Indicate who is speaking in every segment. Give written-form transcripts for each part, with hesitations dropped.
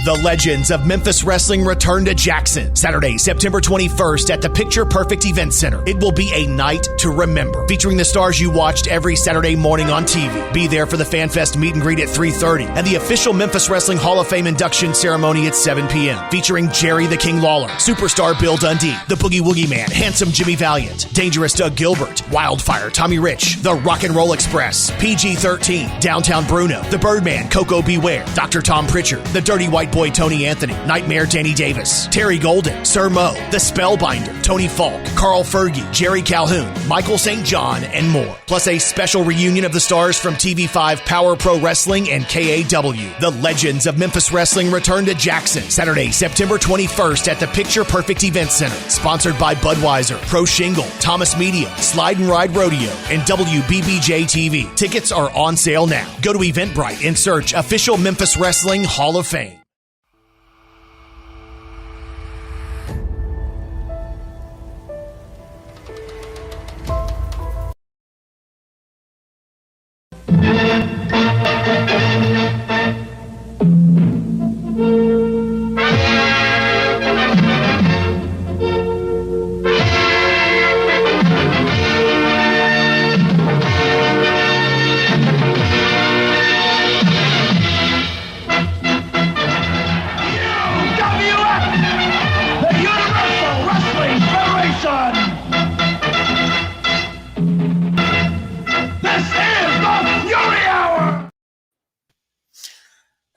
Speaker 1: The legends of Memphis Wrestling return to Jackson, Saturday, September 21st at the Picture Perfect Event Center. It will be a night to remember, featuring the stars you watched every Saturday morning on TV. Be there for the FanFest meet and greet at 3:30 and the official Memphis Wrestling Hall of Fame induction ceremony at 7 p.m. featuring Jerry the King Lawler, Superstar Bill Dundee, the Boogie Woogie Man, Handsome Jimmy Valiant, Dangerous Doug Gilbert, Wildfire Tommy Rich, the Rock and Roll Express, PG-13, Downtown Bruno, the Birdman Coco Beware, Dr. Tom Pritchard, the Dirty White Boy Tony Anthony, Nightmare Danny Davis, Terry Golden, Sir Mo, the Spellbinder, Tony Falk, Carl Fergie, Jerry Calhoun, Michael St. John, and more. Plus a special reunion of the stars from TV5 Power Pro Wrestling and KAW. The legends of Memphis Wrestling return to Jackson, Saturday, September 21st at the Picture Perfect Event Center. Sponsored by Budweiser, Pro Shingle, Thomas Media, Slide and Ride Rodeo, and WBBJ TV. Tickets are on sale now. Go to Eventbrite and search Official Memphis Wrestling Hall of Fame.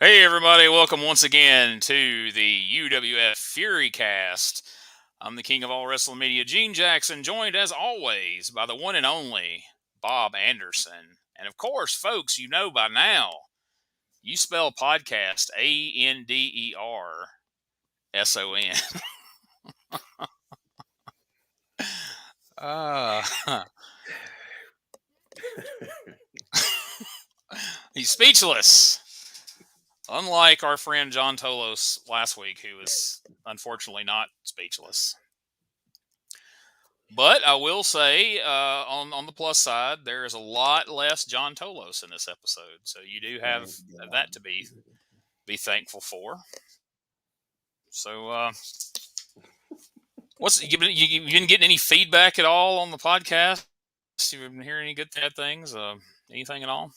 Speaker 2: Hey everybody, welcome once again to the UWF Fury Cast. I'm the king of all wrestling media, Gene Jackson, joined as always by the one and only Bob Anderson. And of course, folks, you know by now, you spell podcast A-N-D-E-R-S-O-N. He's speechless. Unlike our friend John Tolos last week, who was unfortunately not speechless. But I will say, on the plus side, there is a lot less John Tolos in this episode. So you do have that to be thankful for. So, you been getting any feedback at all on the podcast? You been hearing any good bad things? Anything at all?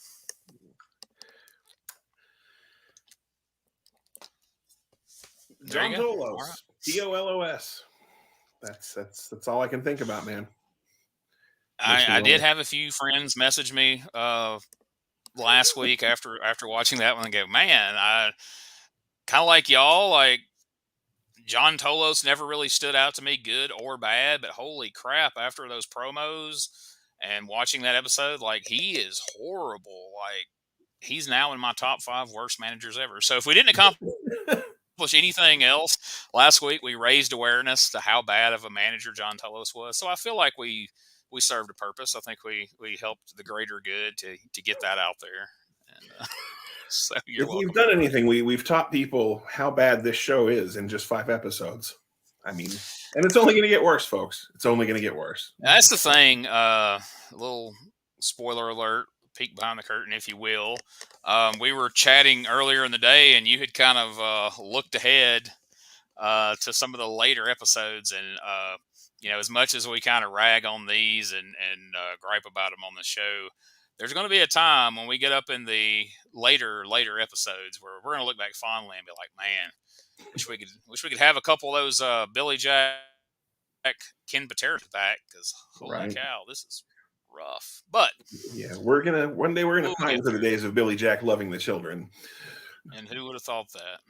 Speaker 3: John Tolos, right. T-O-L-O-S. That's all I can think about, man.
Speaker 2: I did have a few friends message me last week after watching that one and go, man, I kind of like y'all. Like John Tolos never really stood out to me, good or bad. But holy crap, after those promos and watching that episode, like he is horrible. Like he's now in my top 5 worst managers ever. So if we didn't accomplish anything else last week, we raised awareness to how bad of a manager John Tolos was. So I feel like we served a purpose. I think we helped the greater good to get that out there. And, so
Speaker 3: if we've done anything, we've taught people how bad this show is in just 5 episodes. I mean, and it's only going to get worse, folks. It's only going to get worse.
Speaker 2: That's the thing. A little spoiler alert. Peek behind the curtain, if you will. We were chatting earlier in the day, and you had kind of looked ahead to some of the later episodes. And, as much as we kind of rag on these and gripe about them on the show, there's going to be a time when we get up in the later episodes where we're going to look back fondly and be like, man, wish we could have a couple of those Billy Jack, Ken Patera back, because holy cow, this is rough. But
Speaker 3: yeah, one day we're gonna pine for the days of Billy Jack loving the children.
Speaker 2: And who would have thought that?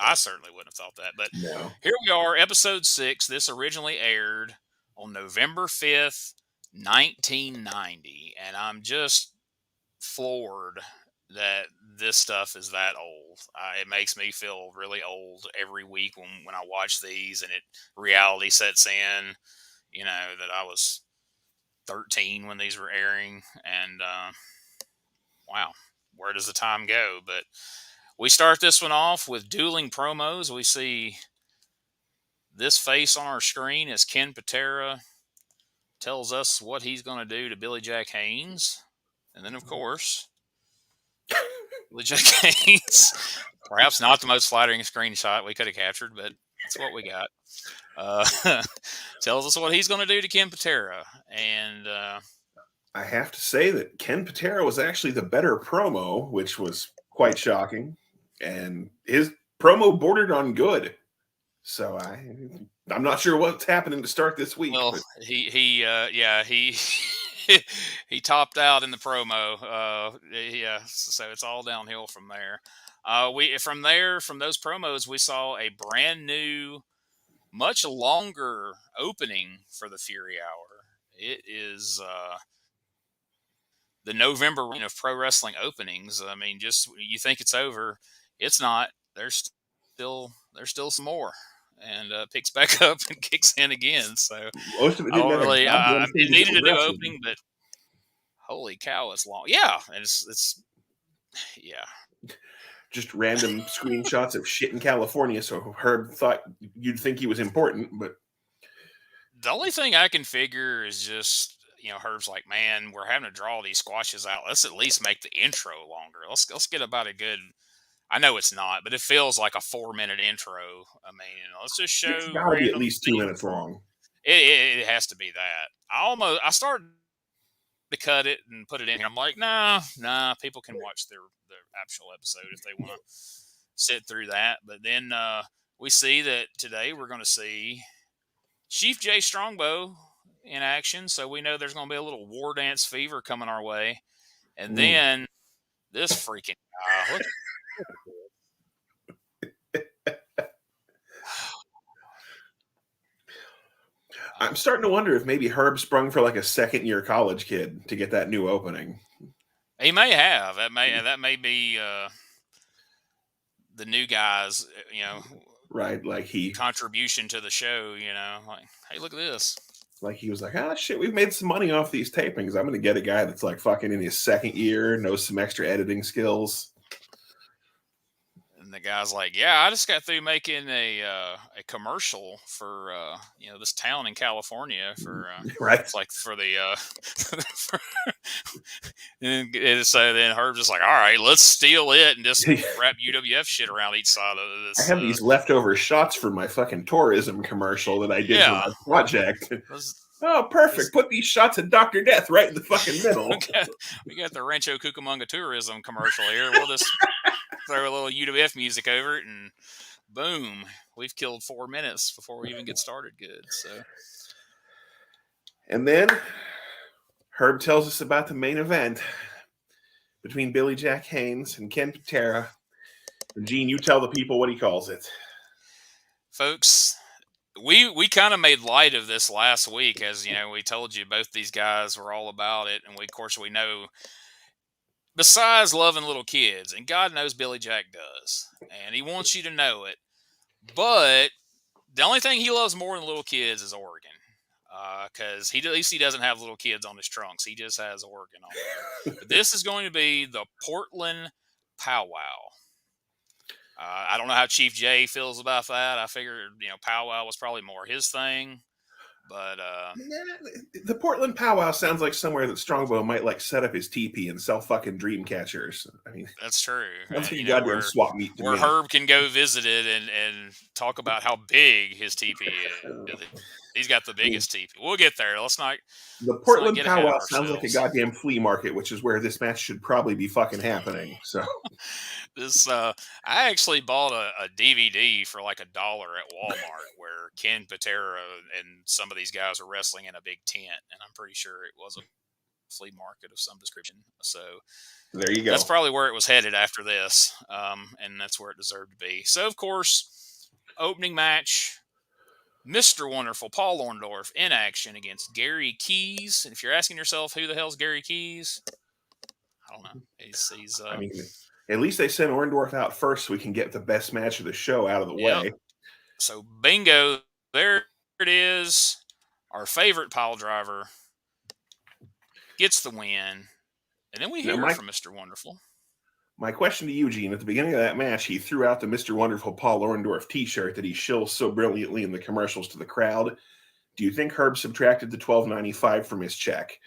Speaker 2: I certainly wouldn't have thought that. But no. Here we are, episode 6. This originally aired on November 5th, 1990, and I'm just floored that this stuff is that old. It makes me feel really old every week when I watch these, and reality sets in. That I was 13 when these were airing, and wow, where does the time go? But we start this one off with dueling promos. We see this face on our screen as Ken Patera tells us what he's going to do to Billy Jack Haynes. And then, of course, Billy Jack Haynes. Perhaps not the most flattering screenshot we could have captured, but that's what we got. Tells us what he's going to do to Ken Patera. And
Speaker 3: I have to say that Ken Patera was actually the better promo, which was quite shocking. And his promo bordered on good. So I'm not sure what's happening to start this week.
Speaker 2: Well,
Speaker 3: but...
Speaker 2: he he topped out in the promo. Yeah, so it's all downhill from there. From those promos, we saw a brand new, much longer opening for the Fury Hour. It is the November run of pro wrestling openings. I mean, just you think it's over, it's not. There's still some more, and picks back up and kicks in again. So
Speaker 3: most of it didn't really.
Speaker 2: It needed a new opening, but holy cow, it's long. Yeah, and it's yeah.
Speaker 3: Just random screenshots of shit in California. So Herb thought you'd think he was important, but
Speaker 2: the only thing I can figure is just, Herb's like, man, we're having to draw these squashes out. Let's at least make the intro longer. Let's get about a good. I know it's not, but it feels like a 4-minute intro. I mean, let's just show.
Speaker 3: It's got to be at least 2 minutes long.
Speaker 2: It has to be that. I started to cut it and put it in here. I'm like, nah, people can watch their actual episode if they want to sit through that. But then we see that today we're going to see Chief Jay Strongbow in action, so we know there's going to be a little war dance fever coming our way. And then this freaking guy.
Speaker 3: I'm starting to wonder if maybe Herb sprung for like a second-year college kid to get that new opening.
Speaker 2: He may have. That may be the new guys,
Speaker 3: right? Like
Speaker 2: contribution to the show, like, hey, look at this.
Speaker 3: Like he was like, shit, we've made some money off these tapings. I'm going to get a guy that's like fucking in his second year, knows some extra editing skills.
Speaker 2: And the guy's like, yeah, I just got through making a commercial for this town in California for
Speaker 3: right.
Speaker 2: It's like for the and so then Herb's just like, all right, let's steal it and just wrap UWF shit around each side of this.
Speaker 3: I have these leftover shots from my fucking tourism commercial that I did for my project. Oh, perfect. Put these shots of Dr. Death right in the fucking middle.
Speaker 2: we got the Rancho Cucamonga tourism commercial here. We'll just throw a little UWF music over it, and boom, we've killed 4 minutes before we even get started good. So,
Speaker 3: and then Herb tells us about the main event between Billy Jack Haynes and Ken Patera. And Gene, you tell the people what he calls it.
Speaker 2: Folks, we kind of made light of this last week, as we told you both these guys were all about it, and we know. Besides loving little kids, and God knows Billy Jack does, and he wants you to know it, but the only thing he loves more than little kids is Oregon, because at least he doesn't have little kids on his trunks. He just has Oregon on there. But this is going to be the Portland POW. I don't know how Chief Jay feels about that. I figured, powwow was probably more his thing. But
Speaker 3: the Portland powwow sounds like somewhere that Strongbow might like set up his teepee and sell fucking dream catchers. I mean,
Speaker 2: that's true.
Speaker 3: That's like goddamn swap meet to
Speaker 2: where
Speaker 3: me.
Speaker 2: Herb can go visit it and talk about how big his teepee is. He's got the biggest teepee. We'll get there.
Speaker 3: The Portland powwow sounds like a goddamn flea market, which is where this match should probably be fucking happening. So
Speaker 2: I actually bought a DVD for like $1 at Walmart where Ken Patera and some of these guys are wrestling in a big tent, and I'm pretty sure it was a flea market of some description. So
Speaker 3: there you go.
Speaker 2: That's probably where it was headed after this, and that's where it deserved to be. So of course, opening match. Mr. Wonderful Paul Orndorff in action against Gary Keys. And if you're asking yourself who the hell's Gary Keys, I don't know. He's
Speaker 3: I mean, at least they sent Orndorff out first so we can get the best match of the show out of the way.
Speaker 2: So bingo, there it is. Our favorite pile driver gets the win. And then we hear from Mr. Wonderful.
Speaker 3: My question to you, Gene, at the beginning of that match, he threw out the Mr. Wonderful Paul Orndorff t-shirt that he shills so brilliantly in the commercials to the crowd. Do you think Herb subtracted the $12.95 from his check?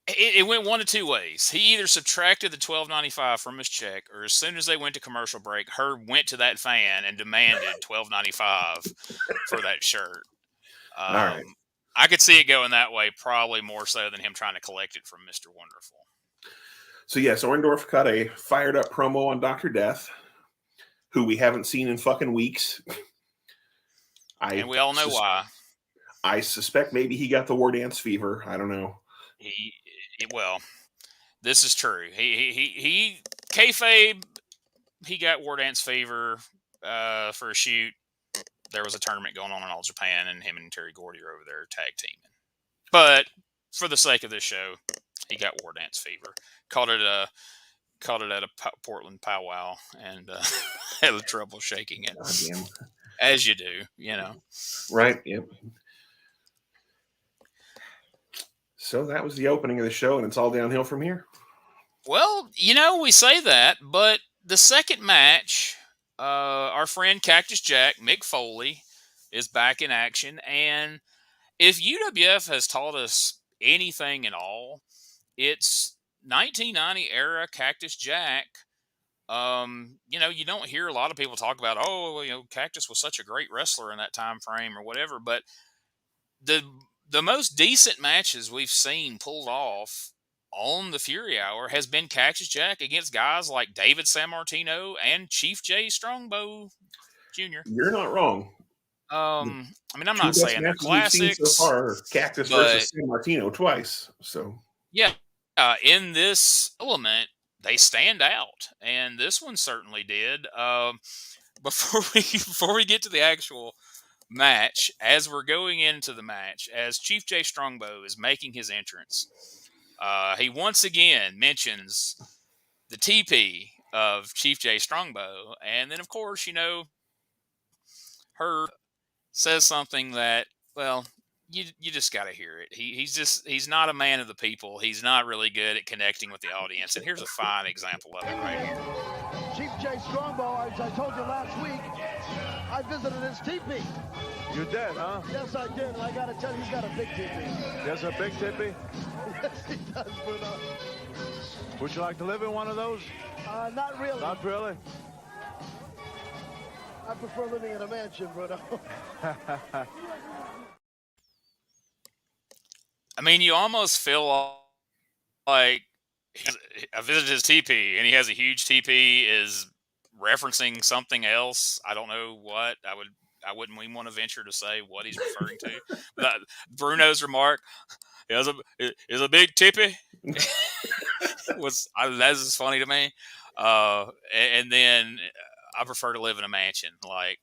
Speaker 2: It went one of two ways. He either subtracted the $12.95 from his check, or as soon as they went to commercial break, Herb went to that fan and demanded $12.95 for that shirt.
Speaker 3: All right.
Speaker 2: I could see it going that way, probably more so than him trying to collect it from Mr. Wonderful.
Speaker 3: So yes, Orndorff cut a fired up promo on Dr. Death, who we haven't seen in fucking weeks.
Speaker 2: And we all know why.
Speaker 3: I suspect maybe he got the war dance fever. I don't know.
Speaker 2: Well, this is true. He kayfabe. He got war dance fever for a shoot. There was a tournament going on in All Japan, and him and Terry Gordy are over there tag teaming. But for the sake of this show, he got war dance fever. Caught it at a Portland powwow, and had trouble shaking it.
Speaker 3: Goddamn.
Speaker 2: As you do, you know.
Speaker 3: Right. Yep. So that was the opening of the show, and it's all downhill from here.
Speaker 2: Well, you know, we say that, but the second match, our friend Cactus Jack, Mick Foley, is back in action. And if UWF has taught us anything at all, it's 1990 era Cactus Jack. You know, you don't hear a lot of people talk about, oh, you know, Cactus was such a great wrestler in that time frame or whatever, but the most decent matches we've seen pulled off on the Fury Hour has been Cactus Jack against guys like David Sammartino and Chief Jay Strongbow Jr.
Speaker 3: You're not wrong.
Speaker 2: I mean, I'm not saying they're classics
Speaker 3: so far. Cactus versus Sammartino twice. So
Speaker 2: yeah, in this element, they stand out, and this one certainly did. Before we get to the actual match, as we're going into the match, as Chief Jay Strongbow is making his entrance, he once again mentions the TP of Chief Jay Strongbow, and then of course, you know, Herb says something that, well, you just got to hear it. He's not a man of the people. He's not really good at connecting with the audience, and here's a fine example of it right here.
Speaker 4: Chief Jay Strongbow, as I told you last week, I visited his teepee.
Speaker 5: You did, huh?
Speaker 4: Yes, I did. And I got to tell you, he's got a big teepee.
Speaker 5: He has a big teepee?
Speaker 4: Yes, he does, Bruno.
Speaker 5: Would you like to live in one of those?
Speaker 4: Not really.
Speaker 5: Not really?
Speaker 4: I prefer living in a mansion, Bruno.
Speaker 2: I mean, you almost feel like I visited his teepee, and he has a huge teepee, is referencing something else. I don't know what. I wouldn't even want to venture to say what he's referring to. But Bruno's remark, is a big teepee. That is funny to me. And then I prefer to live in a mansion,
Speaker 3: like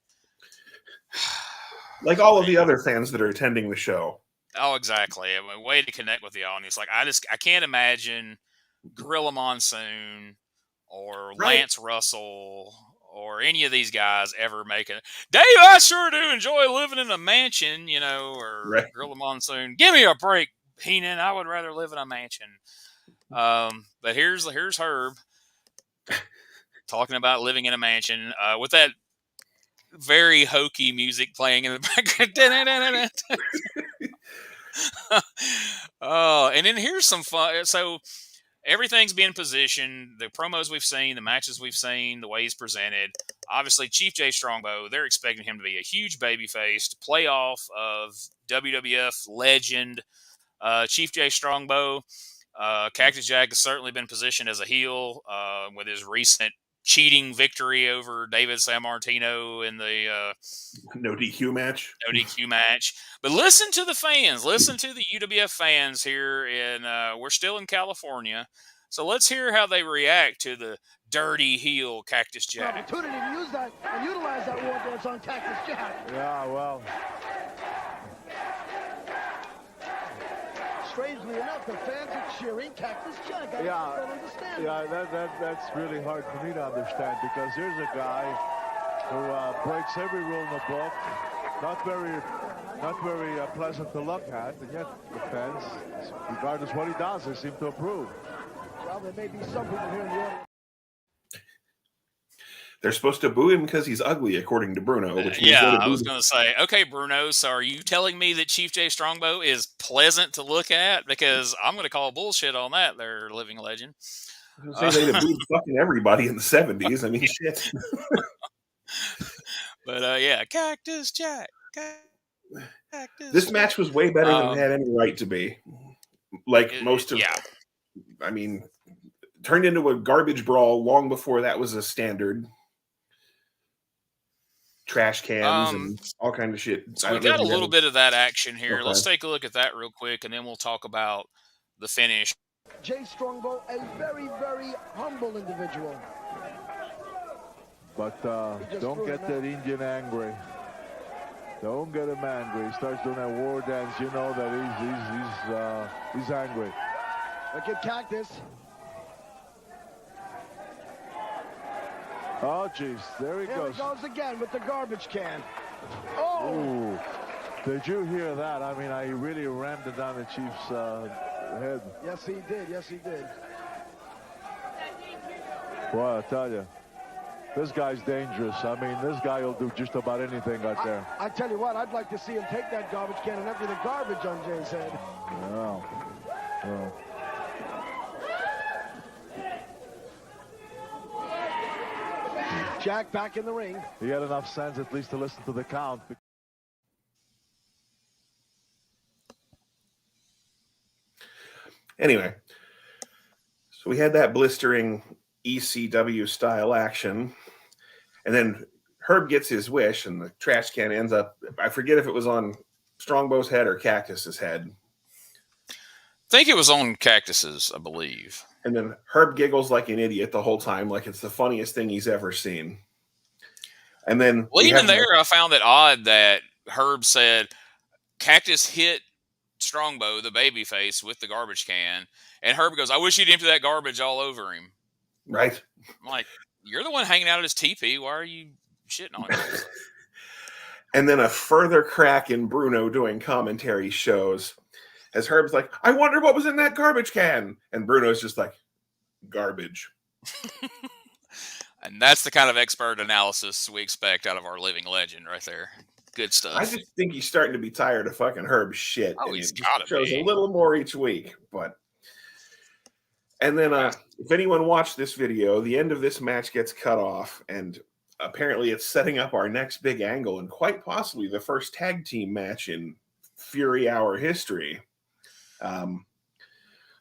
Speaker 3: all of the other fans that are attending the show.
Speaker 2: Oh, exactly. A way to connect with the audience. Like I can't imagine Gorilla Monsoon or Lance Russell or any of these guys ever making it. Dave, I sure do enjoy living in a mansion, you know, or Gorilla Monsoon. Give me a break, Heenan. I would rather live in a mansion. But here's Herb talking about living in a mansion with that very hokey music playing in the background. Oh, and then here's some fun. So everything's being positioned. The promos we've seen, the matches we've seen, the way he's presented. Obviously, Chief Jay Strongbow, they're expecting him to be a huge babyface to play off of WWF legend Chief Jay Strongbow. Cactus Jack has certainly been positioned as a heel with his recent cheating victory over David Sammartino in the
Speaker 3: no DQ match.
Speaker 2: But listen to the fans. Listen to the UWF fans here. We're still in California. So let's hear how they react to the dirty heel Cactus Jack.
Speaker 4: Opportunity to use that and utilize that war dance on Cactus Jack.
Speaker 5: Yeah, well.
Speaker 4: Strangely enough, the fans are cheering Cactus Jack. I don't understand.
Speaker 5: Yeah, that's really hard for me to understand, because here's a guy who breaks every rule in the book. Not very pleasant to look at, and yet the fans, regardless what he does, they seem to approve.
Speaker 4: Well, there may be some people here in the audience.
Speaker 3: they're supposed to boo him because he's ugly, according to Bruno. Which means
Speaker 2: I was going to say, okay, Bruno, so are you telling me that Chief Jay Strongbow is pleasant to look at? Because I'm going to call bullshit on that, their living legend.
Speaker 3: I was going to say they'd booed fucking everybody in the 70s. I mean, shit.
Speaker 2: But, yeah, Cactus Jack. Cactus
Speaker 3: this
Speaker 2: Jack.
Speaker 3: match was way better than it had any right to be. Like most of, I mean, turned into a garbage brawl long before that was a standard. Trash cans and all kind of shit.
Speaker 2: So we got a little bit of that action here. Okay. Let's take a look at that real quick, and then we'll talk about the finish.
Speaker 4: Jay Strongbow, a very, very humble individual. But
Speaker 5: don't get that Indian angry. Don't get him angry. He starts doing that war dance. You know that he's angry.
Speaker 4: Look at Cactus.
Speaker 5: Oh, jeez. There he goes.
Speaker 4: Here he goes again with the garbage can. Oh!
Speaker 5: Ooh. Did you hear that? I mean, he really rammed it down the Chief's head.
Speaker 4: Yes, he did. Yes, he did.
Speaker 5: Well, I tell you, this guy's dangerous. I mean, this guy will do just about anything out there.
Speaker 4: I tell you what, I'd like to see him take that garbage can and empty the garbage on Jay's head.
Speaker 5: No. No.
Speaker 4: Jack back in the ring.
Speaker 5: He had enough sense at least to listen to the count.
Speaker 3: Anyway, so we had that blistering ECW style action, and then Herb gets his wish, and the trash can ends up, I forget if it was on Strongbow's head or Cactus's head.
Speaker 2: I think it was on Cactus's, I believe.
Speaker 3: And then Herb giggles like an idiot the whole time, like it's the funniest thing he's ever seen. And then,
Speaker 2: well, even there, I found it odd that Herb said Cactus hit Strongbow, the babyface, with the garbage can, and Herb goes, "I wish you'd empty that garbage all over him."
Speaker 3: Right?
Speaker 2: I'm like, you're the one hanging out at his teepee. Why are you shitting on him?
Speaker 3: And then a further crack in Bruno doing commentary shows. As Herb's like, I wonder what was in that garbage can. And Bruno's just like, garbage.
Speaker 2: And that's the kind of expert analysis we expect out of our living legend right there. Good stuff.
Speaker 3: I just think he's starting to be tired of fucking Herb's shit.
Speaker 2: Oh, he's got to
Speaker 3: shows a little more each week. And then if anyone watched this video, the end of this match gets cut off. And apparently it's setting up our next big angle and quite possibly the first tag team match in Fury Hour history.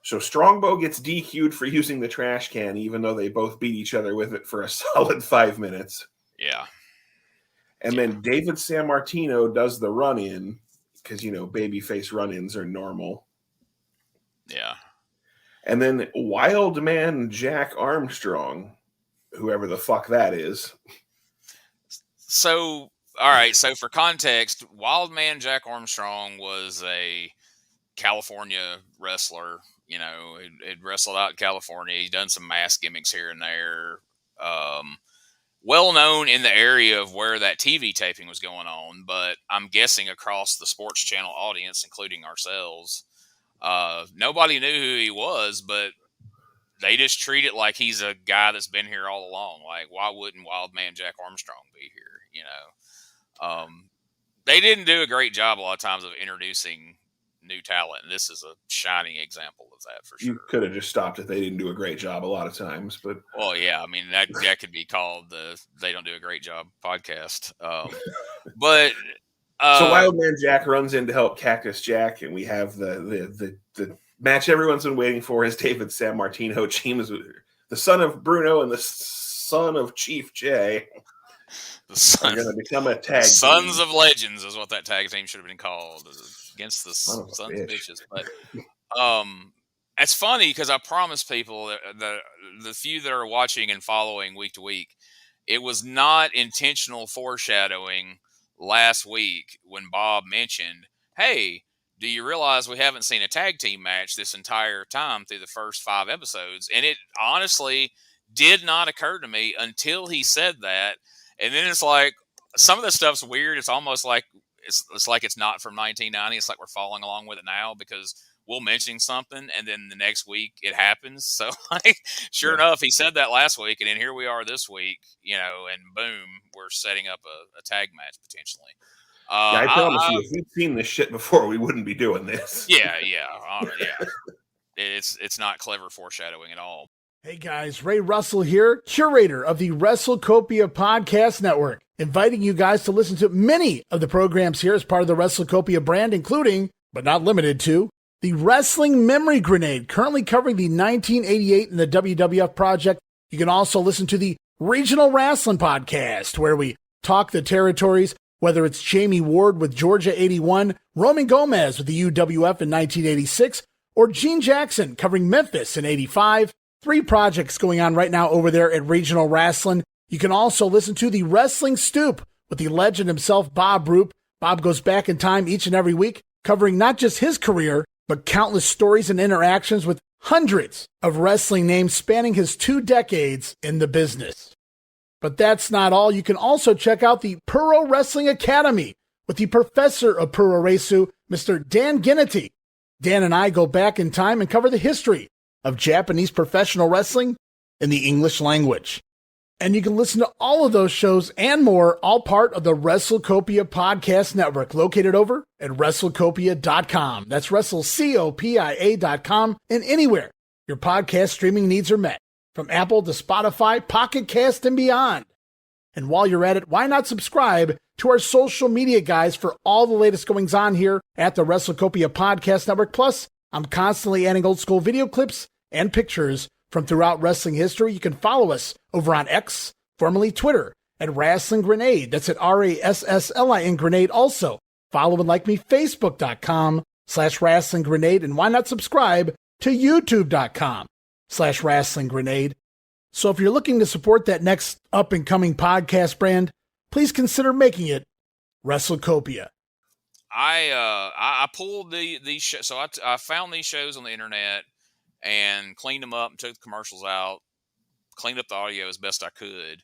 Speaker 3: So Strongbow gets DQ'd for using the trash can, even though they both beat each other with it for a solid 5 minutes.
Speaker 2: Yeah.
Speaker 3: And then David Sammartino does the run-in, because, you know, babyface run-ins are normal.
Speaker 2: Yeah.
Speaker 3: And then Wild Man Jack Armstrong, whoever the fuck that is.
Speaker 2: So, all right. So for context, Wild Man Jack Armstrong was a California wrestler. You know, he'd wrestled out in California. He's done some mask gimmicks here and there. Well known in the area of where that TV taping was going on, but I'm guessing across the sports channel audience, including ourselves, nobody knew who he was, but they just treat it like he's a guy that's been here all along. Like, why wouldn't Wild Man Jack Armstrong be here? You know, they didn't do a great job a lot of times of introducing new talent, and this is a shining example of that for sure.
Speaker 3: You could have just stopped if they didn't do a great job a lot of times, but
Speaker 2: well, yeah, I mean that could be called the "They Don't Do a Great Job" podcast. But
Speaker 3: so Wild Man Jack runs in to help Cactus Jack, and we have the match everyone's been waiting for is David Sammartino, James, the son of Bruno and the son of Chief Jay. Are going to become a tag team.
Speaker 2: Sons of Legends is what that tag team should have been called, against the Sons of Bitches. But it's funny because I promise people that the few that are watching and following week to week, it was not intentional foreshadowing last week when Bob mentioned, hey, do you realize we haven't seen a tag team match this entire time through the first 5 episodes? And it honestly did not occur to me until he said that. And then it's like, some of this stuff's weird. It's almost like it's like it's not from 1990. It's like we're following along with it now, because we'll mention something, and then the next week it happens. So, like, sure enough, he said that last week, and then here we are this week, and boom, we're setting up a tag match potentially.
Speaker 3: I promise you, if we'd seen this shit before, we wouldn't be doing this.
Speaker 2: Yeah. It's not clever foreshadowing at all.
Speaker 6: Hey guys, Ray Russell here, curator of the WrestleCopia Podcast Network, inviting you guys to listen to many of the programs here as part of the WrestleCopia brand, including, but not limited to, the Wrestling Memory Grenade, currently covering the 1988 and the WWF project. You can also listen to the Regional Wrestling Podcast, where we talk the territories, whether it's Jamie Ward with Georgia 81, Roman Gomez with the UWF in 1986, or Gene Jackson covering Memphis in 85. 3 projects going on right now over there at Regional Wrestling. You can also listen to the Wrestling Stoop with the legend himself, Bob Roop. Bob goes back in time each and every week, covering not just his career, but countless stories and interactions with hundreds of wrestling names spanning his 2 decades in the business. But that's not all. You can also check out the Puro Wrestling Academy with the professor of Puro Resu, Mr. Dan Ginnity. Dan and I go back in time and cover the history of Japanese professional wrestling in the English language. And you can listen to all of those shows and more, all part of the WrestleCopia Podcast Network, located over at WrestleCopia.com. That's WrestleCopia.com, and anywhere your podcast streaming needs are met, from Apple to Spotify, Pocket Cast, and beyond. And while you're at it, why not subscribe to our social media guys for all the latest goings on here at the WrestleCopia Podcast Network. Plus, I'm constantly adding old school video clips and pictures from throughout wrestling history. You can follow us over on X, formerly Twitter, at Wrestling Grenade. That's at RASSLIN Grenade. Also, follow and like me, Facebook.com/Wrestling Grenade. And why not subscribe to YouTube.com/Wrestling Grenade. So if you're looking to support that next up and coming podcast brand, please consider making it WrestleCopia.
Speaker 2: I pulled these shows, so I found these shows on the internet and cleaned them up and took the commercials out, cleaned up the audio as best I could.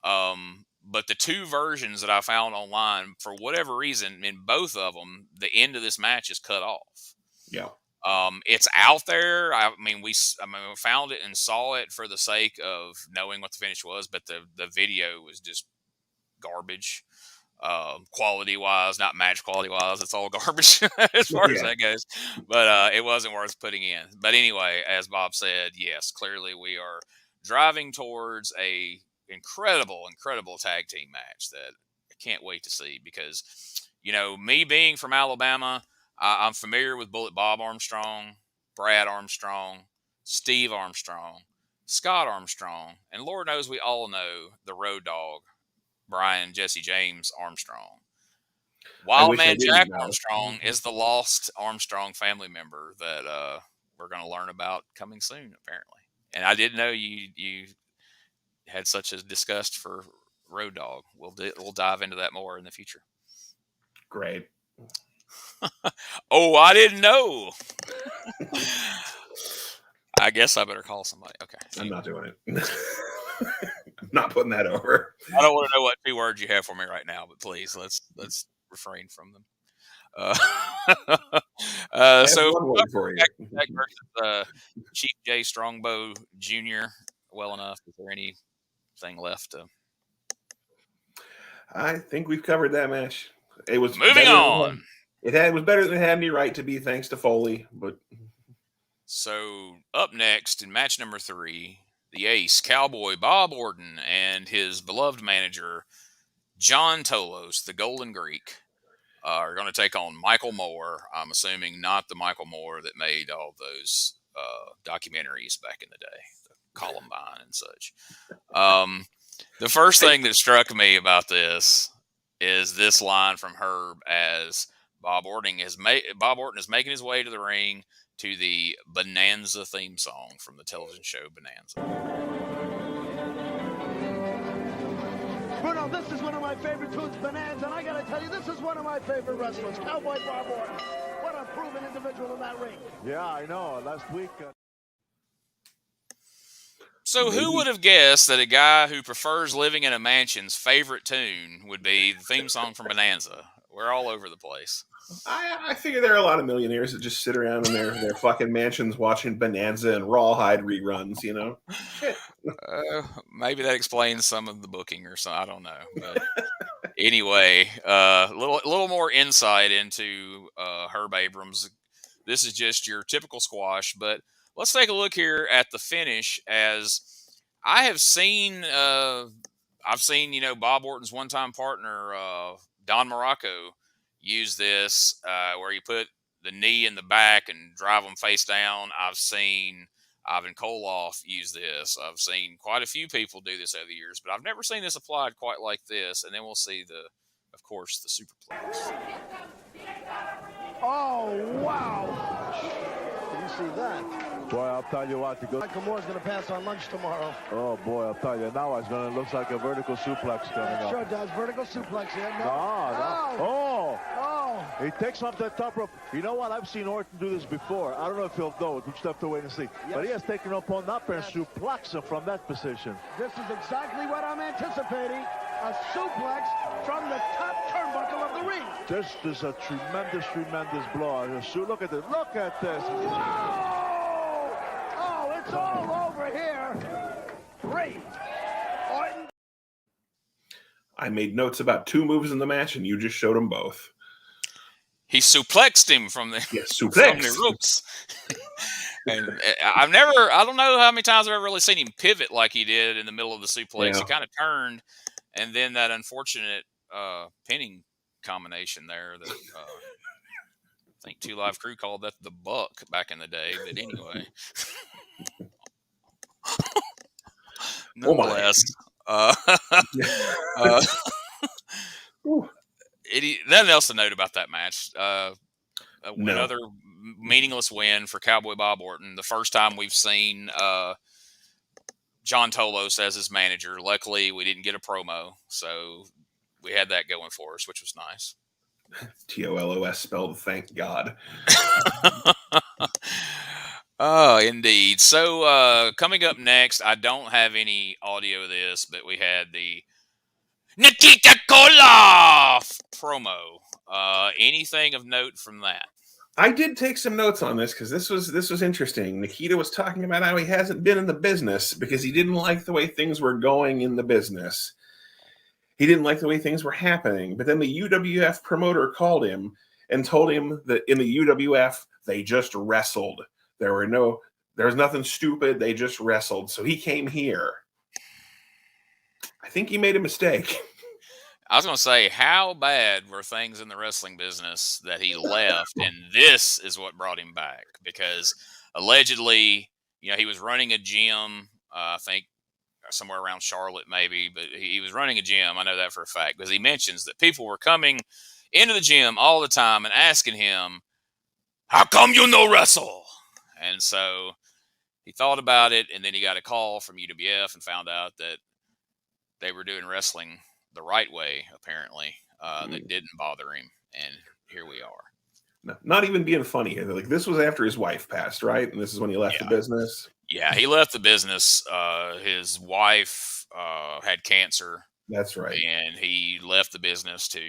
Speaker 2: But the 2 versions that I found online, for whatever reason, in both of them, the end of this match is cut off.
Speaker 3: Yeah.
Speaker 2: It's out there. I mean, we found it and saw it for the sake of knowing what the finish was, but the video was just garbage. Quality wise, not match quality wise, it's all garbage as far as that goes. But it wasn't worth putting in. But anyway, as Bob said, yes, clearly we are driving towards a incredible tag team match that I can't wait to see, because, me being from Alabama, I'm familiar with Bullet Bob Armstrong, Brad Armstrong, Steve Armstrong, Scott Armstrong, and Lord knows we all know the Road Dogg, Brian Jesse James Armstrong. Wildman Jack Armstrong is the lost Armstrong family member that we're going to learn about coming soon, apparently. And I didn't know you had such a disgust for Road Dogg. We'll dive into that more in the future.
Speaker 3: Great.
Speaker 2: Oh, I didn't know. I guess I better call somebody. Okay.
Speaker 3: I'm not doing it. I'm not putting that over.
Speaker 2: I don't want to know what 2 words you have for me right now, but please let's refrain from them. So
Speaker 3: one word for you.
Speaker 2: Back versus Chief Jay Strongbow Jr. Well enough. Is there anything left?
Speaker 3: I think we've covered that match. It was
Speaker 2: moving on.
Speaker 3: It was better than it had any right to be, thanks to Foley. But
Speaker 2: so up next in match number 3, the ace, Cowboy Bob Orton, and his beloved manager, John Tolos, the Golden Greek, are going to take on Michael Moore. I'm assuming not the Michael Moore that made all those documentaries back in the day, the Columbine and such. The first thing that struck me about this is this line from Herb as Bob Orton is making his way to the ring to the Bonanza theme song from the television show Bonanza.
Speaker 4: Bruno, this is one of my favorite tunes, Bonanza, and I gotta tell you, this is one of my favorite wrestlers, Cowboy Bob Orton. What a proven individual in that ring.
Speaker 5: Yeah, I know. Last week...
Speaker 2: So who would have guessed that a guy who prefers living in a mansion's favorite tune would be the theme song from Bonanza? We're all over the place.
Speaker 3: I figure there are a lot of millionaires that just sit around in their fucking mansions watching Bonanza and Rawhide reruns, you know? Shit.
Speaker 2: Maybe that explains some of the booking or something. I don't know. But anyway, little more insight into Herb Abrams. This is just your typical squash, but let's take a look here at the finish. As I have seen, Bob Orton's one-time partner, Don Morocco, use this where you put the knee in the back and drive them face down. I've seen Ivan Koloff use this. I've seen quite a few people do this over the years, but I've never seen this applied quite like this. And then we'll see of course, the superplex.
Speaker 4: Oh, wow. Did you see that?
Speaker 5: Boy, I'll tell you what.
Speaker 4: Michael Moore's going to pass on lunch tomorrow.
Speaker 5: Oh, boy, I'll tell you. Now it looks like a vertical suplex coming up.
Speaker 4: Sure does. Vertical suplex here. No.
Speaker 5: Oh.
Speaker 4: Oh.
Speaker 5: He takes off that top rope. You know what? I've seen Orton do this before. I don't know if he'll know it. We just have to wait and see. Yes. But he has taken up on that and suplex him from that position.
Speaker 4: This is exactly what I'm anticipating. A suplex from the top turnbuckle of the ring.
Speaker 5: This is a tremendous blow. Look at this. Look at this.
Speaker 4: Whoa! Oh, it's all over here. Great. Orton.
Speaker 3: I made notes about 2 moves in the match, and you just showed them both.
Speaker 2: He suplexed him from the,
Speaker 3: suplex.
Speaker 2: from the ropes. And I don't know how many times I've ever really seen him pivot like he did in the middle of the suplex.
Speaker 3: Yeah.
Speaker 2: He kind of turned, and then that unfortunate pinning combination there that I think 2 Live Crew called that the buck back in the day. But anyway, nonetheless, nothing else to note about that match. Another meaningless win for Cowboy Bob Orton. The first time we've seen John Tolos as his manager. Luckily, we didn't get a promo, so we had that going for us, which was nice.
Speaker 3: TOLOS spelled thank God.
Speaker 2: Oh, indeed. So coming up next, I don't have any audio of this, but we had the Nikita Koloff promo. Anything of note from that?
Speaker 3: I did take some notes on this because this was interesting. Nikita was talking about how he hasn't been in the business because he didn't like the way things were going in the business. He didn't like the way things were happening. But then the UWF promoter called him and told him that in the UWF, they just wrestled. There was nothing stupid. They just wrestled. So he came here. I think he made a mistake.
Speaker 2: I was going to say, how bad were things in the wrestling business that he left? And this is what brought him back, because allegedly, he was running a gym, I think somewhere around Charlotte maybe, but he was running a gym. I know that for a fact, because he mentions that people were coming into the gym all the time and asking him, how come you no wrestle? And so he thought about it, and then he got a call from UWF and found out that they were doing wrestling the right way, apparently, that didn't bother him. And here we are.
Speaker 3: Not even being funny. Like, this was after his wife passed, right? And this is when he left the business.
Speaker 2: Yeah, he left the business. His wife had cancer.
Speaker 3: That's right.
Speaker 2: And he left the business to,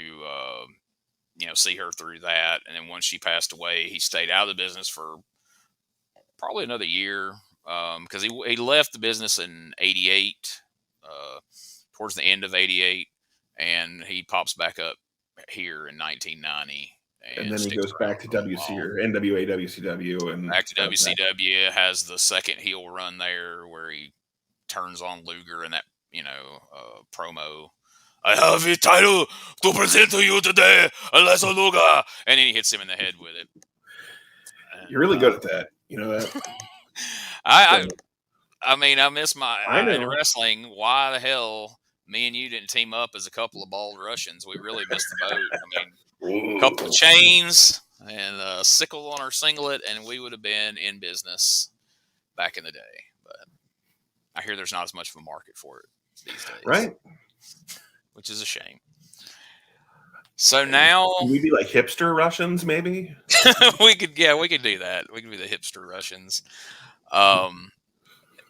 Speaker 2: see her through that. And then once she passed away, he stayed out of the business for probably another year, because he left the business in 88, towards the end of 88, and he pops back up here in 1990.
Speaker 3: And then he goes back to WC or NWA WCW. And
Speaker 2: back to WCW, has the second heel run there where he turns on Luger in that, promo. I have a title to present to you today, Alessa Luger. And then he hits him in the head with it. And,
Speaker 3: you're really good at that. You know that?
Speaker 2: I miss in wrestling. Why the hell me and you didn't team up as a couple of bald Russians? We really missed the boat. A couple of chains and a sickle on our singlet, and we would have been in business back in the day. But I hear there's not as much of a market for it these days.
Speaker 3: Right.
Speaker 2: Which is a shame. So now
Speaker 3: can we be like hipster Russians, maybe?
Speaker 2: we could do that. We could be the hipster Russians.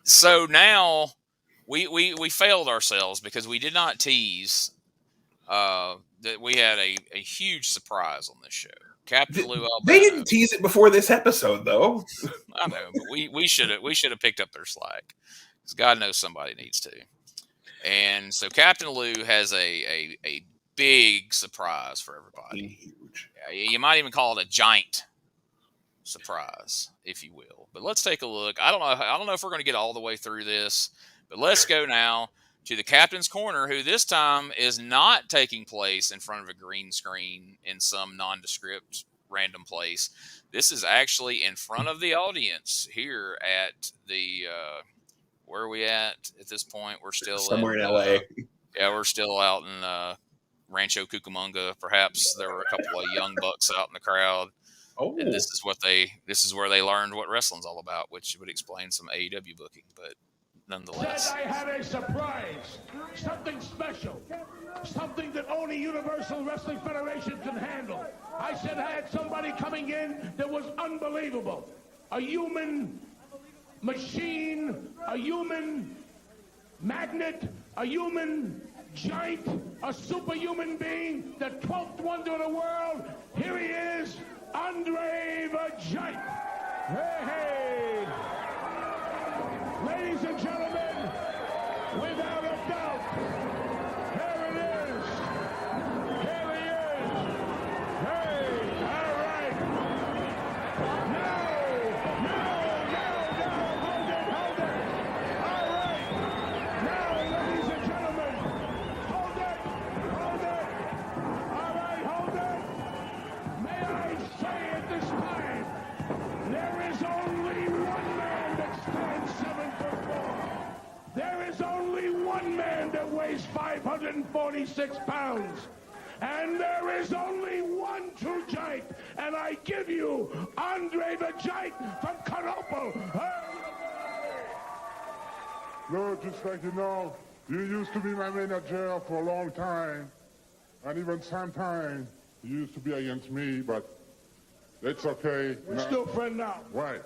Speaker 2: So now we failed ourselves because we did not tease that we had a huge surprise on this show. Captain Lou Albano.
Speaker 3: They didn't tease it before this episode, though.
Speaker 2: I know, but we should have picked up their slack, because God knows somebody needs to. And so Captain Lou has a big surprise for everybody.
Speaker 3: Huge.
Speaker 2: You might even call it a giant surprise, if you will. But let's take a look. I don't know if we're going to get all the way through this, but let's go now to the Captain's Corner, who this time is not taking place in front of a green screen in some nondescript random place. This is actually in front of the audience here at the where are we at this point? We're still
Speaker 3: somewhere in LA.
Speaker 2: Yeah, we're still out in Rancho Cucamonga. Perhaps there were a couple of young bucks out in the crowd.
Speaker 3: Oh,
Speaker 2: And this is where they learned what wrestling's all about, which would explain some AEW booking, but nonetheless.
Speaker 4: Said I had a surprise, something special, something that only Universal Wrestling Federation can handle. I said I had somebody coming in that was unbelievable. A human machine, a human magnet, a human giant, a superhuman being, the 12th wonder of the world. Here he is, Andre the Giant. Hey, hey. Ladies and gentlemen, without a doubt, here it is. Here he is. Hey, all right. Hold it. All right. Now, ladies and gentlemen, hold it. All right, hold it. May I say at this time, there is only one man that stands 7'4". There is only one man that weighs 546 pounds. And there is only one true giant. And I give you Andre the Giant from Canopo.
Speaker 7: Lord, just like you know, you used to be my manager for a long time. And even sometimes you used to be against me, but it's okay.
Speaker 4: We're still friends now.
Speaker 7: Right.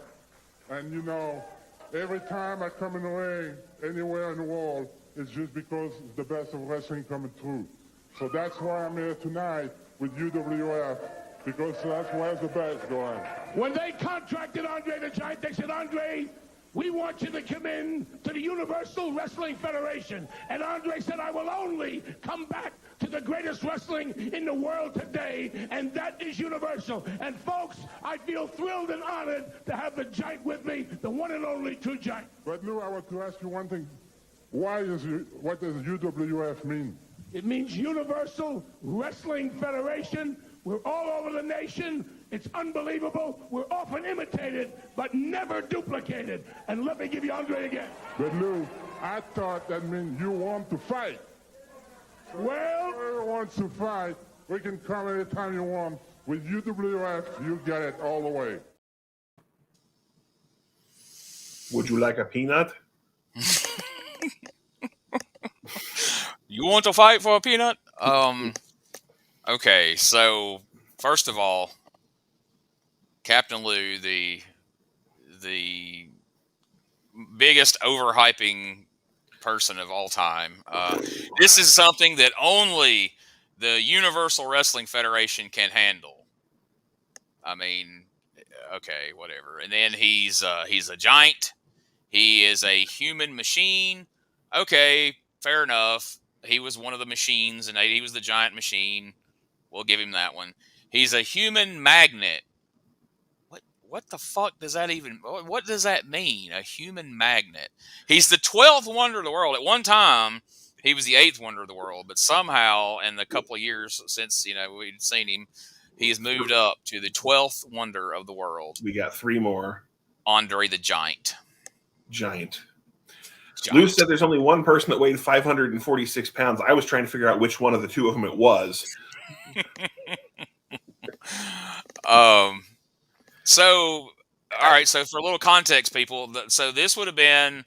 Speaker 7: And you know, every time I come in the ring, anywhere in the world, it's just because it's the best of wrestling coming through. So that's why I'm here tonight with UWF, because that's where the best going.
Speaker 4: When they contracted Andre the Giant, they said, Andre, we want you to come in to the Universal Wrestling Federation. And Andre said, I will only come back to the greatest wrestling in the world today, and that is Universal. And folks, I feel thrilled and honored to have the Giant with me, the one and only true Giant.
Speaker 7: But Lou, I want to ask you one thing. What does UWF mean?
Speaker 4: It means Universal Wrestling Federation. We're all over the nation. It's unbelievable. We're often imitated, but never duplicated. And let me give you Andre again.
Speaker 7: But Lou, I thought that meant you want to fight. So
Speaker 4: Well,
Speaker 7: whoever wants to fight, we can come anytime you want. With UWF, you get it all the way.
Speaker 3: would you like a peanut?
Speaker 2: You want to fight for a peanut? Okay, so first of all, Captain Lou, the biggest overhyping person of all time. This is something that only the Universal Wrestling Federation can handle. I mean, okay, whatever. And then he's a giant. He is a human machine. Okay, fair enough. He was one of the machines, and he was the giant machine. We'll give him that one. He's a human magnet. What the fuck does that even? What does that mean? A human magnet. He's the 12th wonder of the world. At one time, he was the 8th wonder of the world, but somehow, in the couple of years since we'd seen him, he has moved up to the 12th wonder of the world.
Speaker 3: We got 3 more.
Speaker 2: Andre the Giant.
Speaker 3: Giant. Lou said there's only one person that weighed 546 pounds. I was trying to figure out which one of the two of them it was.
Speaker 2: So, all right. So for a little context, people, so this would have been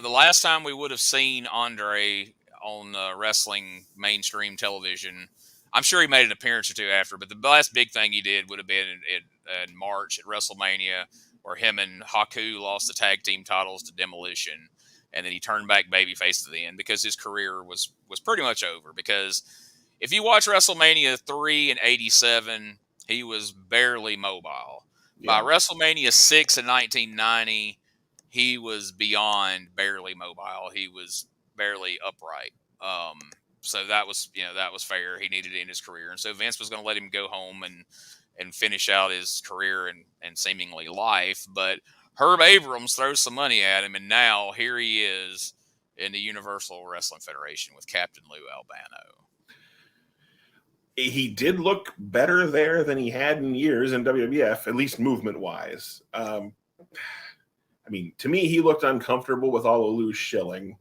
Speaker 2: the last time we would have seen Andre on wrestling mainstream television. I'm sure he made an appearance or two after, but the last big thing he did would have been in March at WrestleMania, where him and Haku lost the tag team titles to Demolition. And then he turned back babyface to the end because his career was pretty much over. Because if you watch WrestleMania 3 in 87, he was barely mobile.
Speaker 3: Yeah.
Speaker 2: By WrestleMania 6 in 1990, he was beyond barely mobile. He was barely upright. So that was fair. He needed to end his career. And so Vince was going to let him go home and finish out his career and seemingly life. But Herb Abrams throws some money at him, and now here he is in the Universal Wrestling Federation with Captain Lou Albano.
Speaker 3: He did look better there than he had in years in WWF, at least movement-wise. I mean, to me, he looked uncomfortable with all the loose shilling.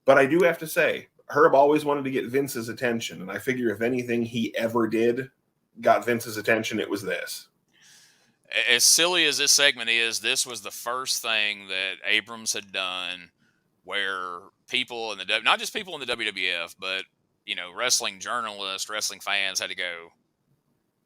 Speaker 3: But I do have to say, Herb always wanted to get Vince's attention, and I figure if anything he ever did got Vince's attention, it was this.
Speaker 2: As silly as this segment is, this was the first thing that Abrams had done where people in the not just people in the WWF, but wrestling journalists, wrestling fans had to go,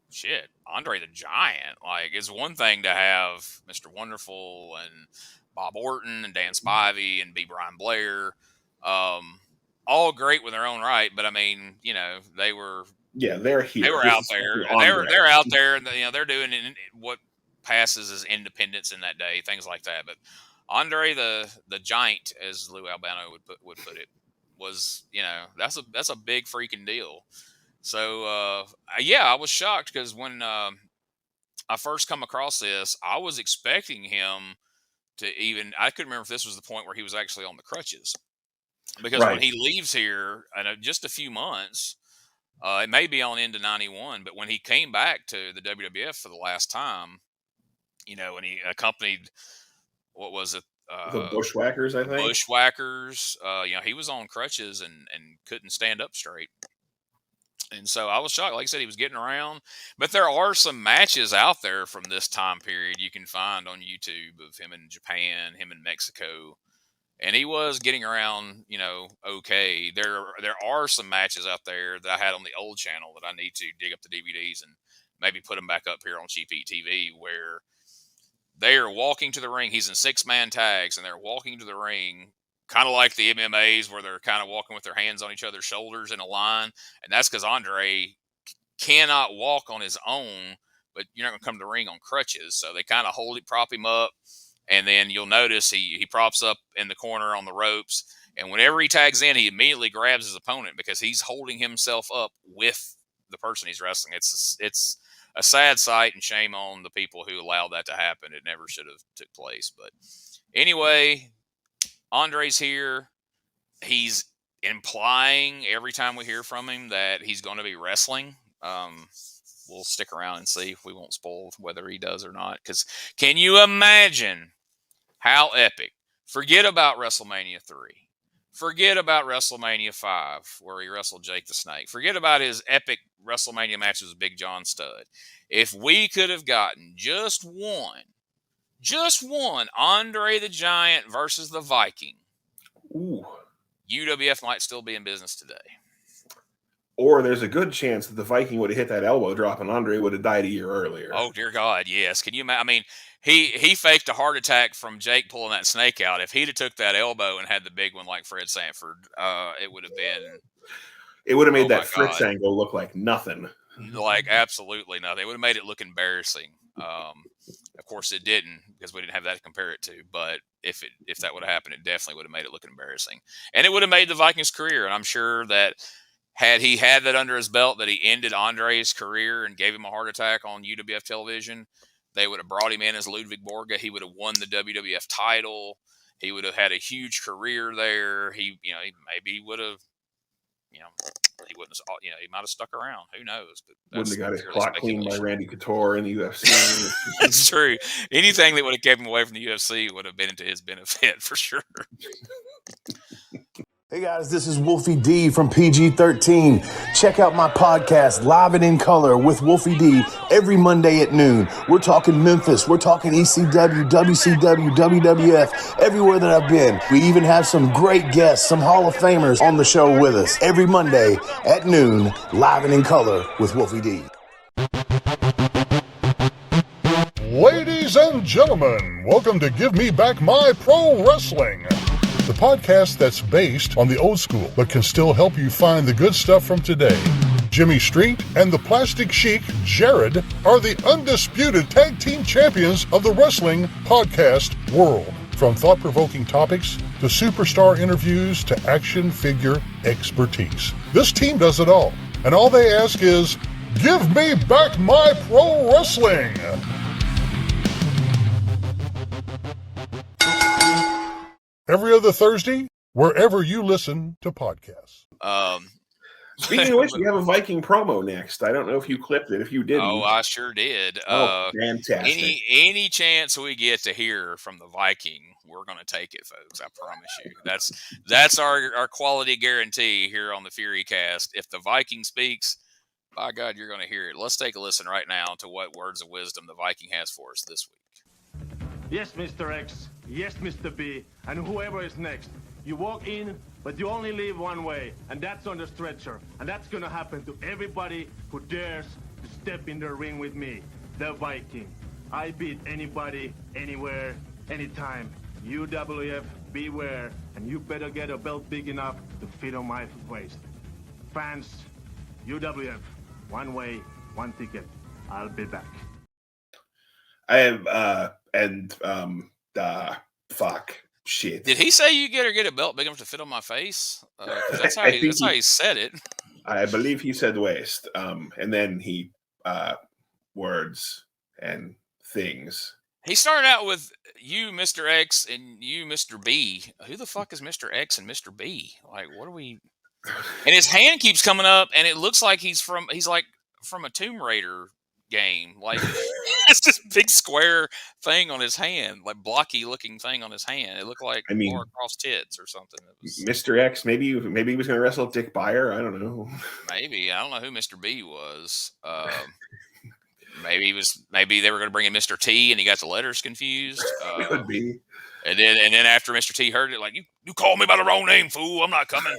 Speaker 2: shit, Andre the Giant. Like, it's one thing to have Mr. Wonderful and Bob Orton and Dan Spivey and B. Brian Blair, all great with their own right, but I mean, they were
Speaker 3: they're here.
Speaker 2: They were out there. They're out there, and they're doing what passes as independence in that day, things like that. But Andre the Giant, as Lou Albano would put it, was that's a big freaking deal. So I was shocked because when I first come across this, I was expecting him to I couldn't remember if this was the point where he was actually on the crutches. Because when he leaves here in just a few months, it may be on into 91, but when he came back to the WWF for the last time, and he accompanied, what was it?
Speaker 3: The Bushwhackers, I think.
Speaker 2: Bushwhackers. He was on crutches and couldn't stand up straight. And so I was shocked. Like I said, he was getting around. But there are some matches out there from this time period you can find on YouTube of him in Japan, him in Mexico. And he was getting around, okay. There are some matches out there that I had on the old channel that I need to dig up the DVDs and maybe put them back up here on Cheap Eat TV, where they are walking to the ring. He's in 6-man tags, and they're walking to the ring, kind of like the MMAs, where they're kind of walking with their hands on each other's shoulders in a line. And that's because Andre cannot walk on his own, but you're not going to come to the ring on crutches. So they kind of prop him up. And then you'll notice he props up in the corner on the ropes. And whenever he tags in, he immediately grabs his opponent because he's holding himself up with the person he's wrestling. It's a sad sight, and shame on the people who allowed that to happen. It never should have took place. But anyway, Andre's here. He's implying every time we hear from him that he's going to be wrestling. We'll stick around and see if we won't spoil whether he does or not. Because can you imagine how epic? Forget about WrestleMania 3. Forget about WrestleMania 5, where he wrestled Jake the Snake. Forget about his epic WrestleMania matches with Big John Studd. If we could have gotten just one, Andre the Giant versus the Viking, UWF might still be in business today.
Speaker 3: Or there's a good chance that the Viking would have hit that elbow drop and Andre would have died a year earlier.
Speaker 2: Oh, dear God, yes. Can you imagine? I mean, he faked a heart attack from Jake pulling that snake out. If he'd have took that elbow and had the big one like Fred Sanford, it would have been...
Speaker 3: It would have made that Fritz angle look like nothing.
Speaker 2: Like absolutely nothing. It would have made it look embarrassing. Of course, it didn't, because we didn't have that to compare it to. But if that would have happened, it definitely would have made it look embarrassing. And it would have made the Vikings' career. And I'm sure that had he had that under his belt, that he ended Andre's career and gave him a heart attack on UWF television, they would have brought him in as Ludwig Borga. He would have won the WWF title. He would have had a huge career there. He would have, he wouldn't have, he might have stuck around. Who knows? But
Speaker 3: wouldn't have got his clock cleaned by Randy Couture in the UFC.
Speaker 2: That's true. Anything that would have kept him away from the UFC would have been to his benefit for sure.
Speaker 8: Hey guys, this is Wolfie D from PG-13. Check out my podcast, Live and in Color with Wolfie D, every Monday at noon. We're talking Memphis, we're talking ECW, WCW, WWF, everywhere that I've been. We even have some great guests, some Hall of Famers on the show with us. Every Monday at noon, Live and in Color with Wolfie D.
Speaker 9: Ladies and gentlemen, welcome to Give Me Back My Pro Wrestling, the podcast that's based on the old school, but can still help you find the good stuff from today. Jimmy Street and the Plastic Sheik, Jared, are the undisputed tag team champions of the wrestling podcast world. From thought-provoking topics to superstar interviews to action figure expertise. This team does it all. And all they ask is, give me back my pro wrestling! Every other Thursday, wherever you listen to podcasts.
Speaker 3: Speaking of which, we have a Viking promo next. I don't know if you clipped it. If you didn't.
Speaker 2: Oh, I sure did.
Speaker 3: Fantastic.
Speaker 2: Any chance we get to hear from the Viking, we're going to take it, folks. I promise you. That's our quality guarantee here on the Fury Cast. If the Viking speaks, by God, you're going to hear it. Let's take a listen right now to what words of wisdom the Viking has for us this week.
Speaker 10: Yes, Mr. X. Yes, Mr. B. And whoever is next. You walk in, but you only leave one way, and that's on the stretcher. And that's going to happen to everybody who dares to step in the ring with me, the Viking. I beat anybody, anywhere, anytime. UWF, beware, and you better get a belt big enough to fit on my waist. Fans, UWF, one way, one ticket. I'll be back.
Speaker 3: I have, fuck. Shit.
Speaker 2: Did he say you get a belt big enough to fit on my face? That's how he said it.
Speaker 3: I believe he said waist. And then he words and things.
Speaker 2: He started out with you, Mr. X, and you, Mr. B. Who the fuck is Mr. X and Mr. B? Like, what are we? And his hand keeps coming up, and it looks like he's like from a Tomb Raider game. Like, it's this big square thing on his hand, like blocky looking thing on his hand. It looked like Laura Croft's tits or something.
Speaker 3: Mr. X, maybe he was going to wrestle Dick Beyer. I don't know.
Speaker 2: Maybe. I don't know who Mr. B was. Maybe they were going to bring in Mr. T and he got the letters confused.
Speaker 3: Could be.
Speaker 2: And then after Mr. T heard it, like, you called me by the wrong name, fool. I'm not coming.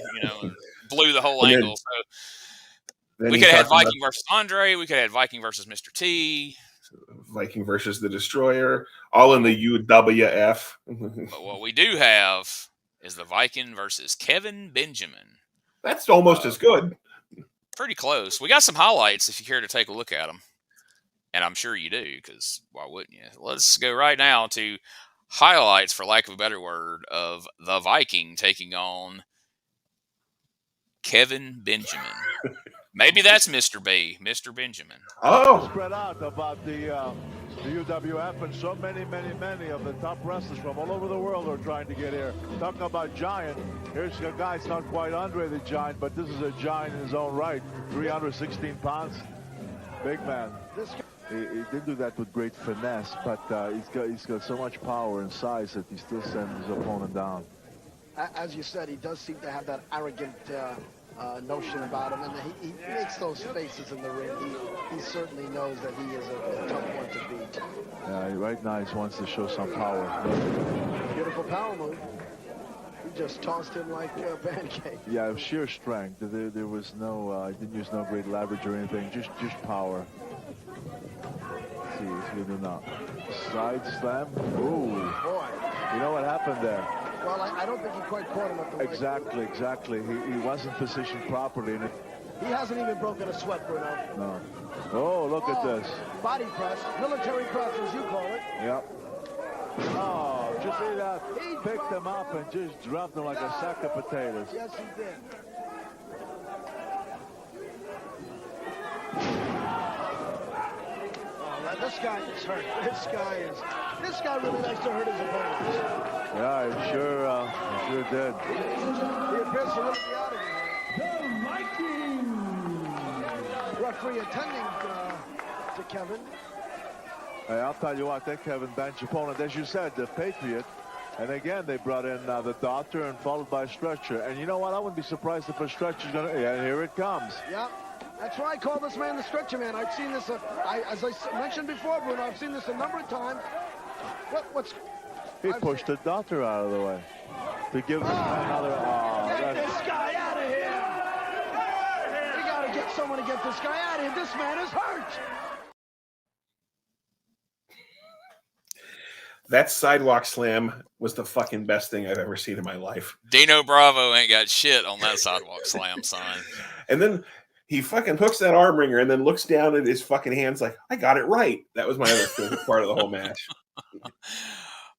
Speaker 2: Blew the whole angle. We could have had Viking versus Andre. We could have had Viking versus Mr. T.
Speaker 3: Viking versus the Destroyer. All in the UWF.
Speaker 2: But what we do have is the Viking versus Kevin Benjamin.
Speaker 3: That's almost as good.
Speaker 2: Pretty close. We got some highlights if you care to take a look at them. And I'm sure you do, because why wouldn't you? Let's go right now to highlights, for lack of a better word, of the Viking taking on Kevin Benjamin. Maybe that's Mr. B, Mr. Benjamin.
Speaker 5: Oh, spread out about the UWF, and so many of the top wrestlers from all over the world are trying to get here. Talking about giant, here's a guy. It's not quite Andre the Giant, but this is a giant in his own right. 316 pounds, big man. He did do that with great finesse, but he's got so much power and size that he still sends his opponent down.
Speaker 11: As you said, he does seem to have that arrogant notion about him, and he makes those faces in the ring. He certainly knows that he is a tough one to beat.
Speaker 5: Yeah, right now he wants to show some power.
Speaker 11: Beautiful power move. He just tossed him like a pancake.
Speaker 5: Yeah, sheer strength. There was no, he didn't use no great leverage or anything, just power. Let's see, he's going to do now. Side slam. Ooh.
Speaker 11: Boy.
Speaker 5: You know what happened there?
Speaker 11: Well, I don't think he quite caught him at the
Speaker 5: right. Exactly. He wasn't positioned properly. And
Speaker 11: he hasn't even broken a sweat, Bruno.
Speaker 5: No. Oh, look at this.
Speaker 11: Body press, military press, as you call it.
Speaker 5: Yep. Oh, did you see that? He picked him up and just dropped him like a sack of potatoes.
Speaker 11: Yes, he did. This guy is hurt. This guy really likes to hurt his opponents.
Speaker 5: Yeah, he sure did.
Speaker 11: He appears to really be out of here. The Viking. Referee attending to Kevin.
Speaker 5: Hey, I'll tell you what, that Kevin bench opponent, as you said, the Patriot. And again, they brought in the doctor and followed by a stretcher. And you know what? I wouldn't be surprised if a stretcher's going to... Yeah, here it comes.
Speaker 11: Yeah. That's why I call this man the stretcher man. I've seen this, as I mentioned before, Bruno, I've seen this a number of times.
Speaker 5: He pushed the doctor out of the way to give this man another...
Speaker 11: Get this guy out of here! We got to get someone to get this guy out of here. This man is hurt!
Speaker 3: That sidewalk slam was the fucking best thing I've ever seen in my life.
Speaker 2: Dino Bravo ain't got shit on that sidewalk slam, son.
Speaker 3: And then he fucking hooks that arm wringer and then looks down at his fucking hands like, I got it right. That was my other favorite part of the whole match.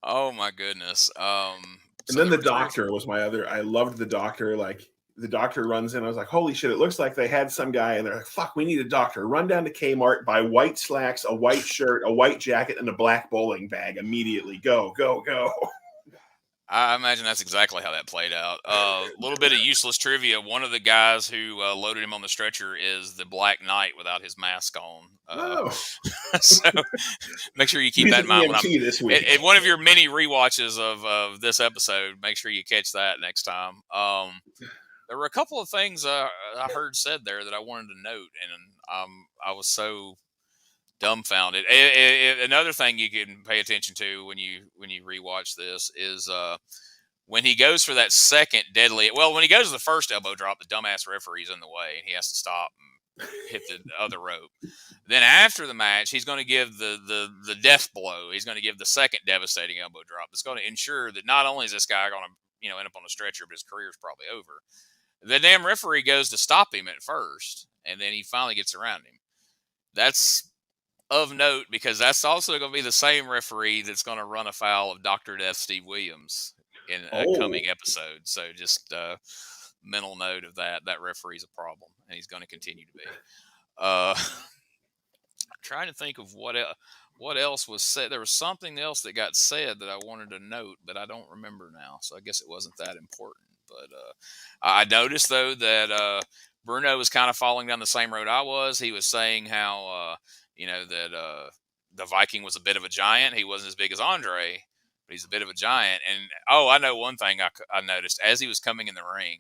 Speaker 2: Oh my goodness.
Speaker 3: And then the doctor was my other. I loved the doctor. Like the doctor runs in. I was like, holy shit! It looks like they had some guy, and they're like, fuck, we need a doctor. Run down to Kmart, buy white slacks, a white shirt, a white jacket, and a black bowling bag immediately. Go, go, go.
Speaker 2: I imagine that's exactly how that played out. A little bit of useless trivia. One of the guys who loaded him on the stretcher is the Black Knight without his mask on. So make sure you keep that in mind. In one of your mini rewatches of this episode, make sure you catch that next time. There were a couple of things I heard said there that I wanted to note, and I was so dumbfounded. Another thing you can pay attention to when you rewatch this is when he goes for that second deadly. Well, when he goes to the first elbow drop, the dumbass referee's in the way, and he has to stop and hit the other rope. Then after the match, he's going to give the death blow. He's going to give the second devastating elbow drop. That's going to ensure that not only is this guy going to end up on a stretcher, but his career's probably over. The damn referee goes to stop him at first, and then he finally gets around him. That's of note because that's also going to be the same referee that's going to run afoul of Dr. Death Steve Williams in a coming episode. So just mental note of that. That referee's a problem, and he's going to continue to be. I'm trying to think of what else was said. There was something else that got said that I wanted to note, but I don't remember now. So I guess it wasn't that important. But I noticed, though, that Bruno was kind of falling down the same road I was. He was saying how that the Viking was a bit of a giant. He wasn't as big as Andre, but he's a bit of a giant. And, I know one thing I noticed. As he was coming in the ring,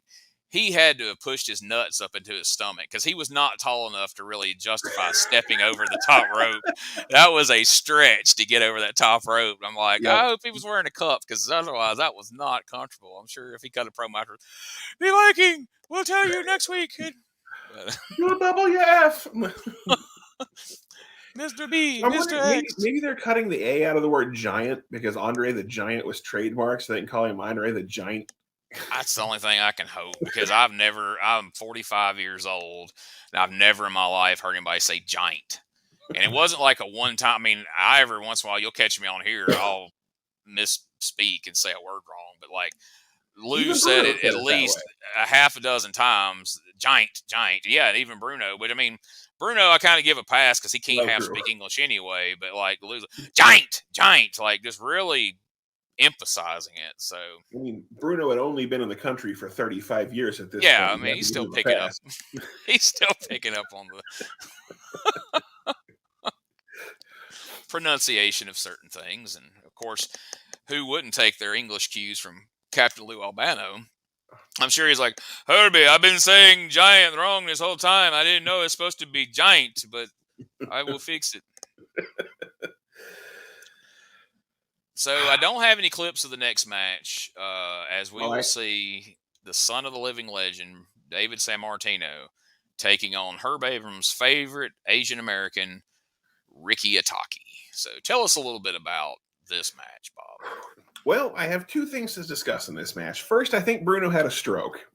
Speaker 2: he had to have pushed his nuts up into his stomach because he was not tall enough to really justify stepping over the top rope. That was a stretch to get over that top rope. I'm like, I hope he was wearing a cup because otherwise that was not comfortable. I'm sure if he cut a promo after, the Viking, we'll tell you next week.
Speaker 3: UWF.
Speaker 2: Mr. B, Mr. X.
Speaker 3: Maybe they're cutting the A out of the word giant because Andre the Giant was trademarked, so they can call him Andre the Giant.
Speaker 2: That's the only thing I can hope because I'm 45 years old, and I've never in my life heard anybody say giant. And it wasn't like a one time. I mean, every once in a while, you'll catch me on here. I'll misspeak and say a word wrong. But like Lou said it at least a half a dozen times, giant. Yeah, and even Bruno. But I mean, Bruno, I kind of give a pass because he can't half speak English anyway. But like Lou's giant, like just really emphasizing it. So
Speaker 3: I mean, Bruno had only been in the country for 35 years at this point.
Speaker 2: Yeah, I mean, he's still picking up. He's still picking up on the pronunciation of certain things. And of course, who wouldn't take their English cues from Captain Lou Albano? I'm sure he's like, Herbie, I've been saying giant wrong this whole time. I didn't know it's supposed to be giant, but I will fix it. So I don't have any clips of the next match, as we will see the son of the living legend, David Sammartino, taking on Herb Abrams' favorite Asian American, Ricky Ataki. So tell us a little bit about this match, Bob.
Speaker 3: Well, I have two things to discuss in this match. First, I think Bruno had a stroke.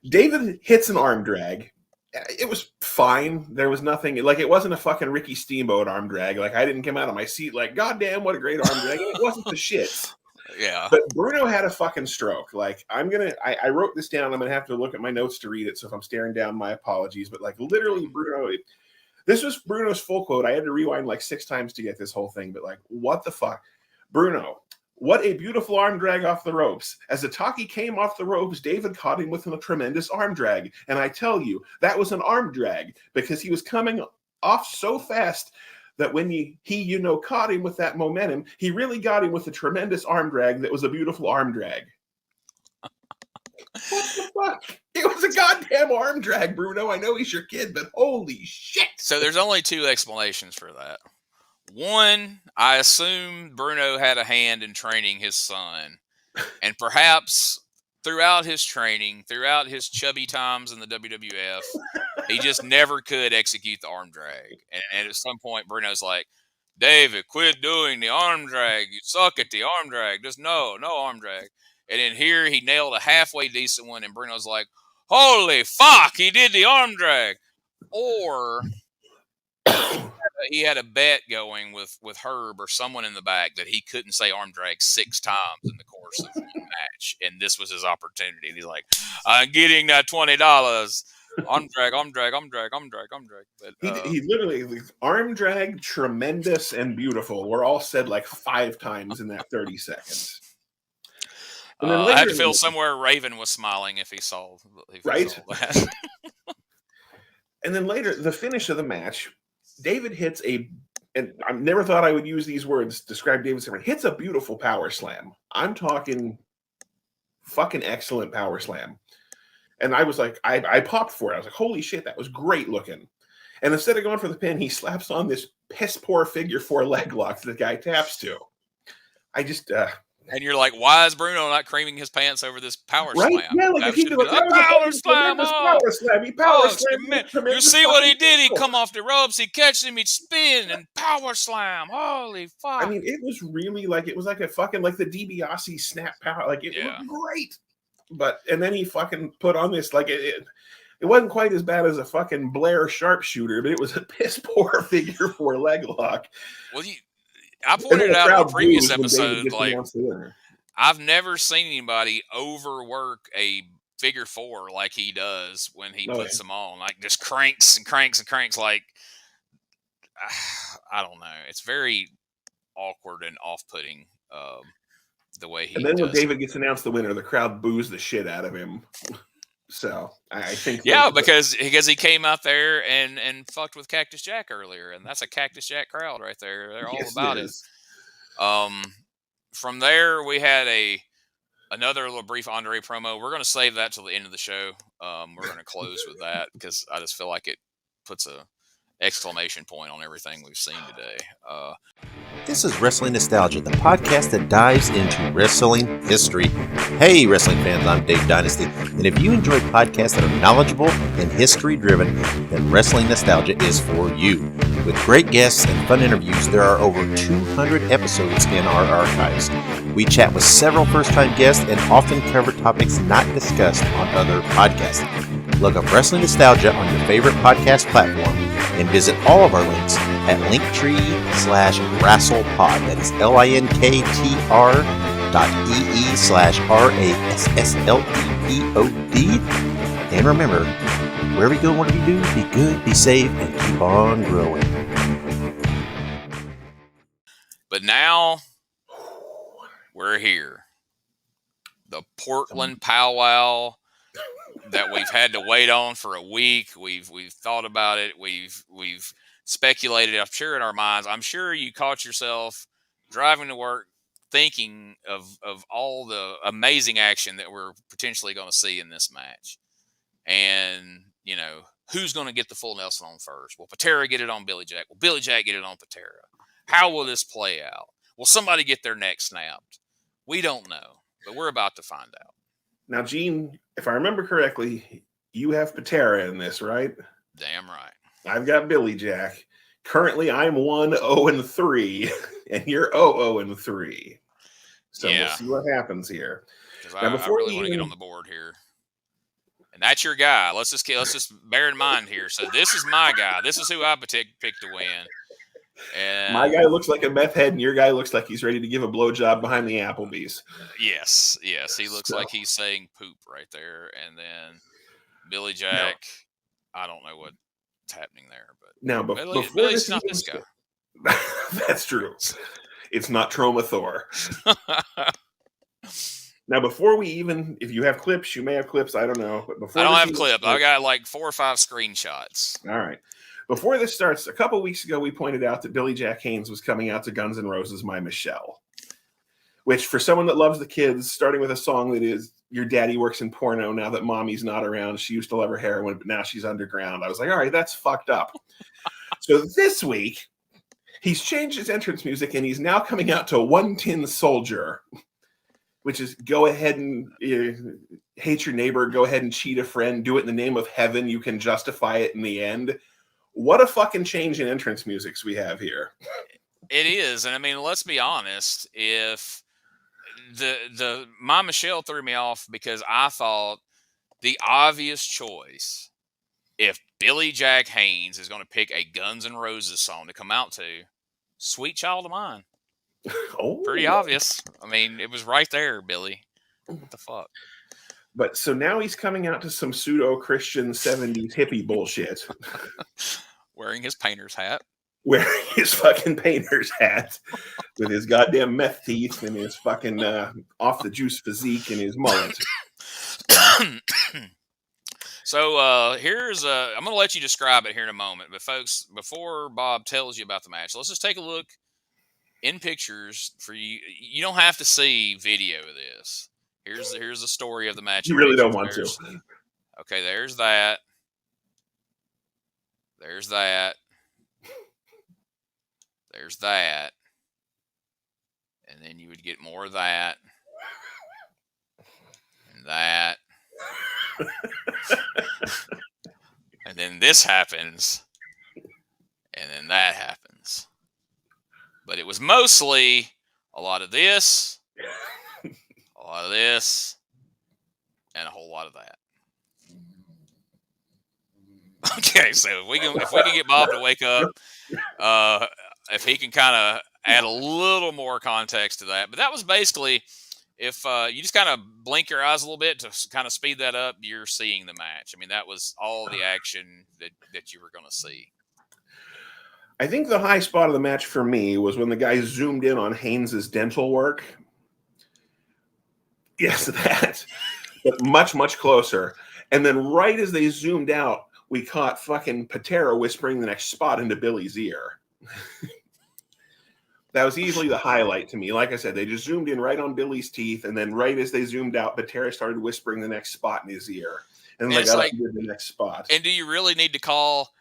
Speaker 3: David hits an arm drag. It was fine. There was nothing, like, it wasn't a fucking Ricky Steamboat arm drag. Like, I didn't come out of my seat like, goddamn, what a great arm drag. It wasn't the shit.
Speaker 2: Yeah.
Speaker 3: But Bruno had a fucking stroke. Like, I wrote this down. I'm going to have to look at my notes to read it. So if I'm staring down, my apologies. But like, literally, Bruno, this was Bruno's full quote. I had to rewind like 6 times to get this whole thing. But like, what the fuck? Bruno, what a beautiful arm drag off the ropes. As Ataki came off the ropes, David caught him with a tremendous arm drag. And I tell you, that was an arm drag because he was coming off so fast that when he caught him with that momentum, he really got him with a tremendous arm drag that was a beautiful arm drag. What the fuck? It was a goddamn arm drag, Bruno. I know he's your kid, but holy shit.
Speaker 2: So there's only 2 explanations for that. One, I assume Bruno had a hand in training his son. And perhaps throughout his training, throughout his chubby times in the WWF, he just never could execute the arm drag. And at some point, Bruno's like, David, quit doing the arm drag. You suck at the arm drag. Just no arm drag. And then here he nailed a halfway decent one, and Bruno's like, holy fuck, he did the arm drag. Or he had a bet going with Herb or someone in the back that he couldn't say arm drag 6 times in the course of one match, and this was his opportunity. And he's like, I'm getting that $20. Arm drag, arm drag, arm drag, arm drag, arm drag. But
Speaker 3: he literally arm drag, tremendous, and beautiful were all said like 5 times in that 30 seconds. And then
Speaker 2: I had to feel somewhere Raven was smiling if he saw that.
Speaker 3: And then later, the finish of the match, David hits and I never thought I would use these words to describe David Sammartino, hits a beautiful power slam. I'm talking fucking excellent power slam. And I was like, I popped for it. I was like, holy shit, that was great looking. And instead of going for the pin, he slaps on this piss poor figure 4 leg lock that the guy taps to. I just...
Speaker 2: and you're like, why is Bruno not creaming his pants over this power slam?
Speaker 3: Yeah, like if he did a power slam. He power slammed.
Speaker 2: You see what he did? He come off the ropes, he catches him, he spin and power slam. Holy fuck.
Speaker 3: I mean, it was really like, it was like a fucking, like the DiBiase snap power. Like, it looked great. And then he fucking put on this, like, it wasn't quite as bad as a fucking Blair sharpshooter, but it was a piss poor figure 4 leg lock.
Speaker 2: Well, I pointed out in the previous episode, like, I've never seen anybody overwork a figure 4 like he does when he puts them on. Like, just cranks and cranks and cranks. Like, I don't know. It's very awkward and off-putting the way he does.
Speaker 3: And then when David gets announced the winner, the crowd boos the shit out of him. So I think,
Speaker 2: because he came out there and fucked with Cactus Jack earlier, and that's a Cactus Jack crowd right there. They're all about it. From there, we had another little brief Andre promo. We're going to save that till the end of the show. We're going to close with that because I just feel like it puts a exclamation point on everything we've seen today.
Speaker 12: This is Wrestling Nostalgia, the podcast that dives into wrestling history. Hey, wrestling fans, I'm Dave Dynasty, and if you enjoy podcasts that are knowledgeable and history-driven, then Wrestling Nostalgia is for you. With great guests and fun interviews, there are over 200 episodes in our archives. We chat with several first-time guests and often cover topics not discussed on other podcasts. Look up Wrestling Nostalgia on your favorite podcast platform and visit all of our links at linktree/wrestlepod. That is linktr.ee/RASSLEPOD. And remember, wherever you go, whatever you do, be good, be safe, and keep on growing.
Speaker 2: But now we're here. The Portland powwow that we've had to wait on for a week. We've thought about it. We've speculated, I'm sure, in our minds. I'm sure you caught yourself driving to work thinking of all the amazing action that we're potentially going to see in this match. And, who's going to get the full Nelson on first? Will Patera get it on Billy Jack? Will Billy Jack get it on Patera? How will this play out? Will somebody get their neck snapped? We don't know, but we're about to find out.
Speaker 3: Now, Gene, if I remember correctly, you have Patera in this, right?
Speaker 2: Damn right.
Speaker 3: I've got Billy Jack. Currently, I'm 1-0-3, and you're 0-0-3. So we'll see what happens here.
Speaker 2: Now, I really want to get on the board here. And that's your guy. Let's just bear in mind here. So this is my guy. This is who I picked to win. And
Speaker 3: my guy looks like a meth head, and your guy looks like he's ready to give a blowjob behind the Applebee's.
Speaker 2: Yes. He looks like he's saying poop right there. And then Billy Jack, I don't know what's happening there. But
Speaker 3: now,
Speaker 2: Billy's not this guy.
Speaker 3: That's true. It's not Trauma Thor. Now, before we even, if you have clips, you may have clips. I don't know. But
Speaker 2: I don't have clips. I got like 4 or 5 screenshots.
Speaker 3: All right. Before this starts, a couple weeks ago, we pointed out that Billy Jack Haynes was coming out to Guns N' Roses' My Michelle, which for someone that loves the kids, starting with a song that is, your daddy works in porno now that mommy's not around. She used to love her heroin, but now she's underground. I was like, all right, that's fucked up. So this week, he's changed his entrance music, and he's now coming out to One Tin Soldier, which is go ahead and hate your neighbor, go ahead and cheat a friend, do it in the name of heaven. You can justify it in the end. What a fucking change in entrance musics we have here.
Speaker 2: It is. And I mean, let's be honest. If the My Michelle threw me off because I thought the obvious choice, if Billy Jack Haynes is going to pick a Guns N' Roses song to come out to, Sweet Child of Mine.
Speaker 3: Oh,
Speaker 2: pretty obvious. I mean, it was right there, Billy. What the fuck?
Speaker 3: But so now he's coming out to some pseudo-Christian 70s hippie bullshit.
Speaker 2: Wearing his painter's hat.
Speaker 3: Wearing his fucking painter's hat with his goddamn meth teeth and his fucking off the juice physique and his mullet.
Speaker 2: So here's I'm going to let you describe it here in a moment. But folks, before Bob tells you about the match, let's just take a look in pictures for you. You don't have to see video of this. Here's the story of the match.
Speaker 3: You really don't want to.
Speaker 2: Okay, there's that. There's that. There's that. And then you would get more of that. And that. And then this happens. And then that happens. But it was mostly a lot of this, a lot of this, and a whole lot of that. Okay, so if we can get Bob to wake up, if he can kind of add a little more context to that. But that was basically, if you just kind of blink your eyes a little bit to kind of speed that up, you're seeing the match. I mean, that was all the action that you were going to see.
Speaker 3: I think the high spot of the match for me was when the guy zoomed in on Haynes's dental work. Yes, that. But much, much closer. And then right as they zoomed out, we caught fucking Patera whispering the next spot into Billy's ear. That was easily the highlight to me. Like I said, they just zoomed in right on Billy's teeth, and then right as they zoomed out, Patera started whispering the next spot in his ear. And then they got up to the next spot.
Speaker 2: And do you really need to call...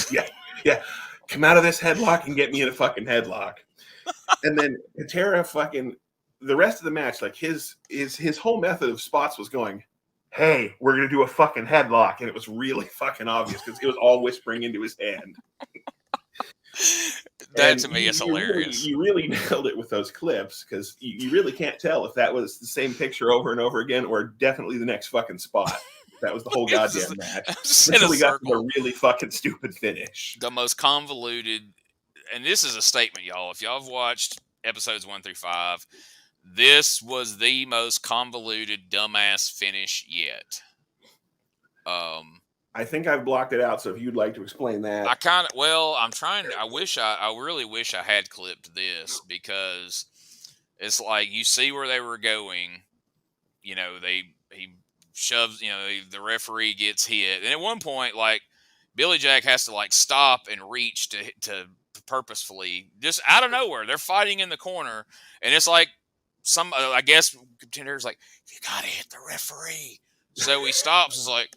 Speaker 3: Yeah. Come out of this headlock and get me in a fucking headlock. And then Patera fucking... The rest of the match, like his whole method of spots was going, hey, we're going to do a fucking headlock. And it was really fucking obvious because it was all whispering into his hand.
Speaker 2: That to me is hilarious.
Speaker 3: You really nailed it with those clips because you really can't tell if that was the same picture over and over again or definitely the next fucking spot. That was the whole goddamn match. Until we got to a really fucking stupid finish.
Speaker 2: The most convoluted, and this is a statement, y'all. If y'all have watched episodes 1 through 5, this was the most convoluted, dumbass finish yet.
Speaker 3: I think I've blocked it out, so if you'd like to explain that.
Speaker 2: I really wish I had clipped this because it's like you see where they were going. You know, he shoves, you know, the referee gets hit. And at one point, like, Billy Jack has to, like, stop and reach to purposefully, just out of nowhere. They're fighting in the corner, and it's like I guess, contenders like, you got to hit the referee. So he stops and is like,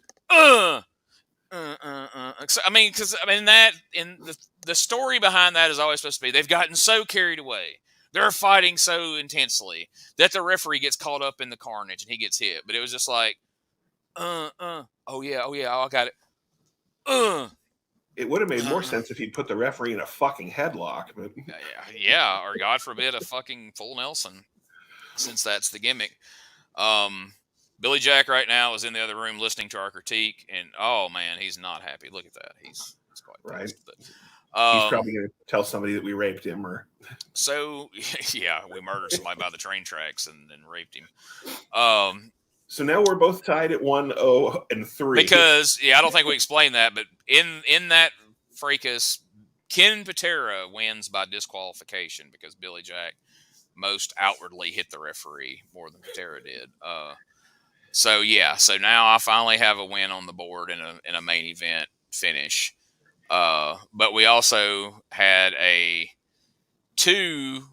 Speaker 2: the story behind that is always supposed to be they've gotten so carried away, they're fighting so intensely that the referee gets caught up in the carnage and he gets hit. But it was just like, oh yeah, I got it.
Speaker 3: It would have made more sense if he'd put the referee in a fucking headlock. But
Speaker 2: yeah, or God forbid a fucking full Nelson, since that's the gimmick. Billy Jack right now is in the other room listening to our critique, and oh man, he's not happy. Look at that. He's quite
Speaker 3: right.
Speaker 2: But,
Speaker 3: he's probably going to tell somebody that we raped him, or
Speaker 2: so. Yeah, we murdered somebody by the train tracks and then raped him.
Speaker 3: So now we're both tied at 1-0-3.
Speaker 2: Because I don't think we explained that, but in that fracas, Ken Patera wins by disqualification because Billy Jack most outwardly hit the referee more than Patera did. So now I finally have a win on the board in a main event finish. But we also had two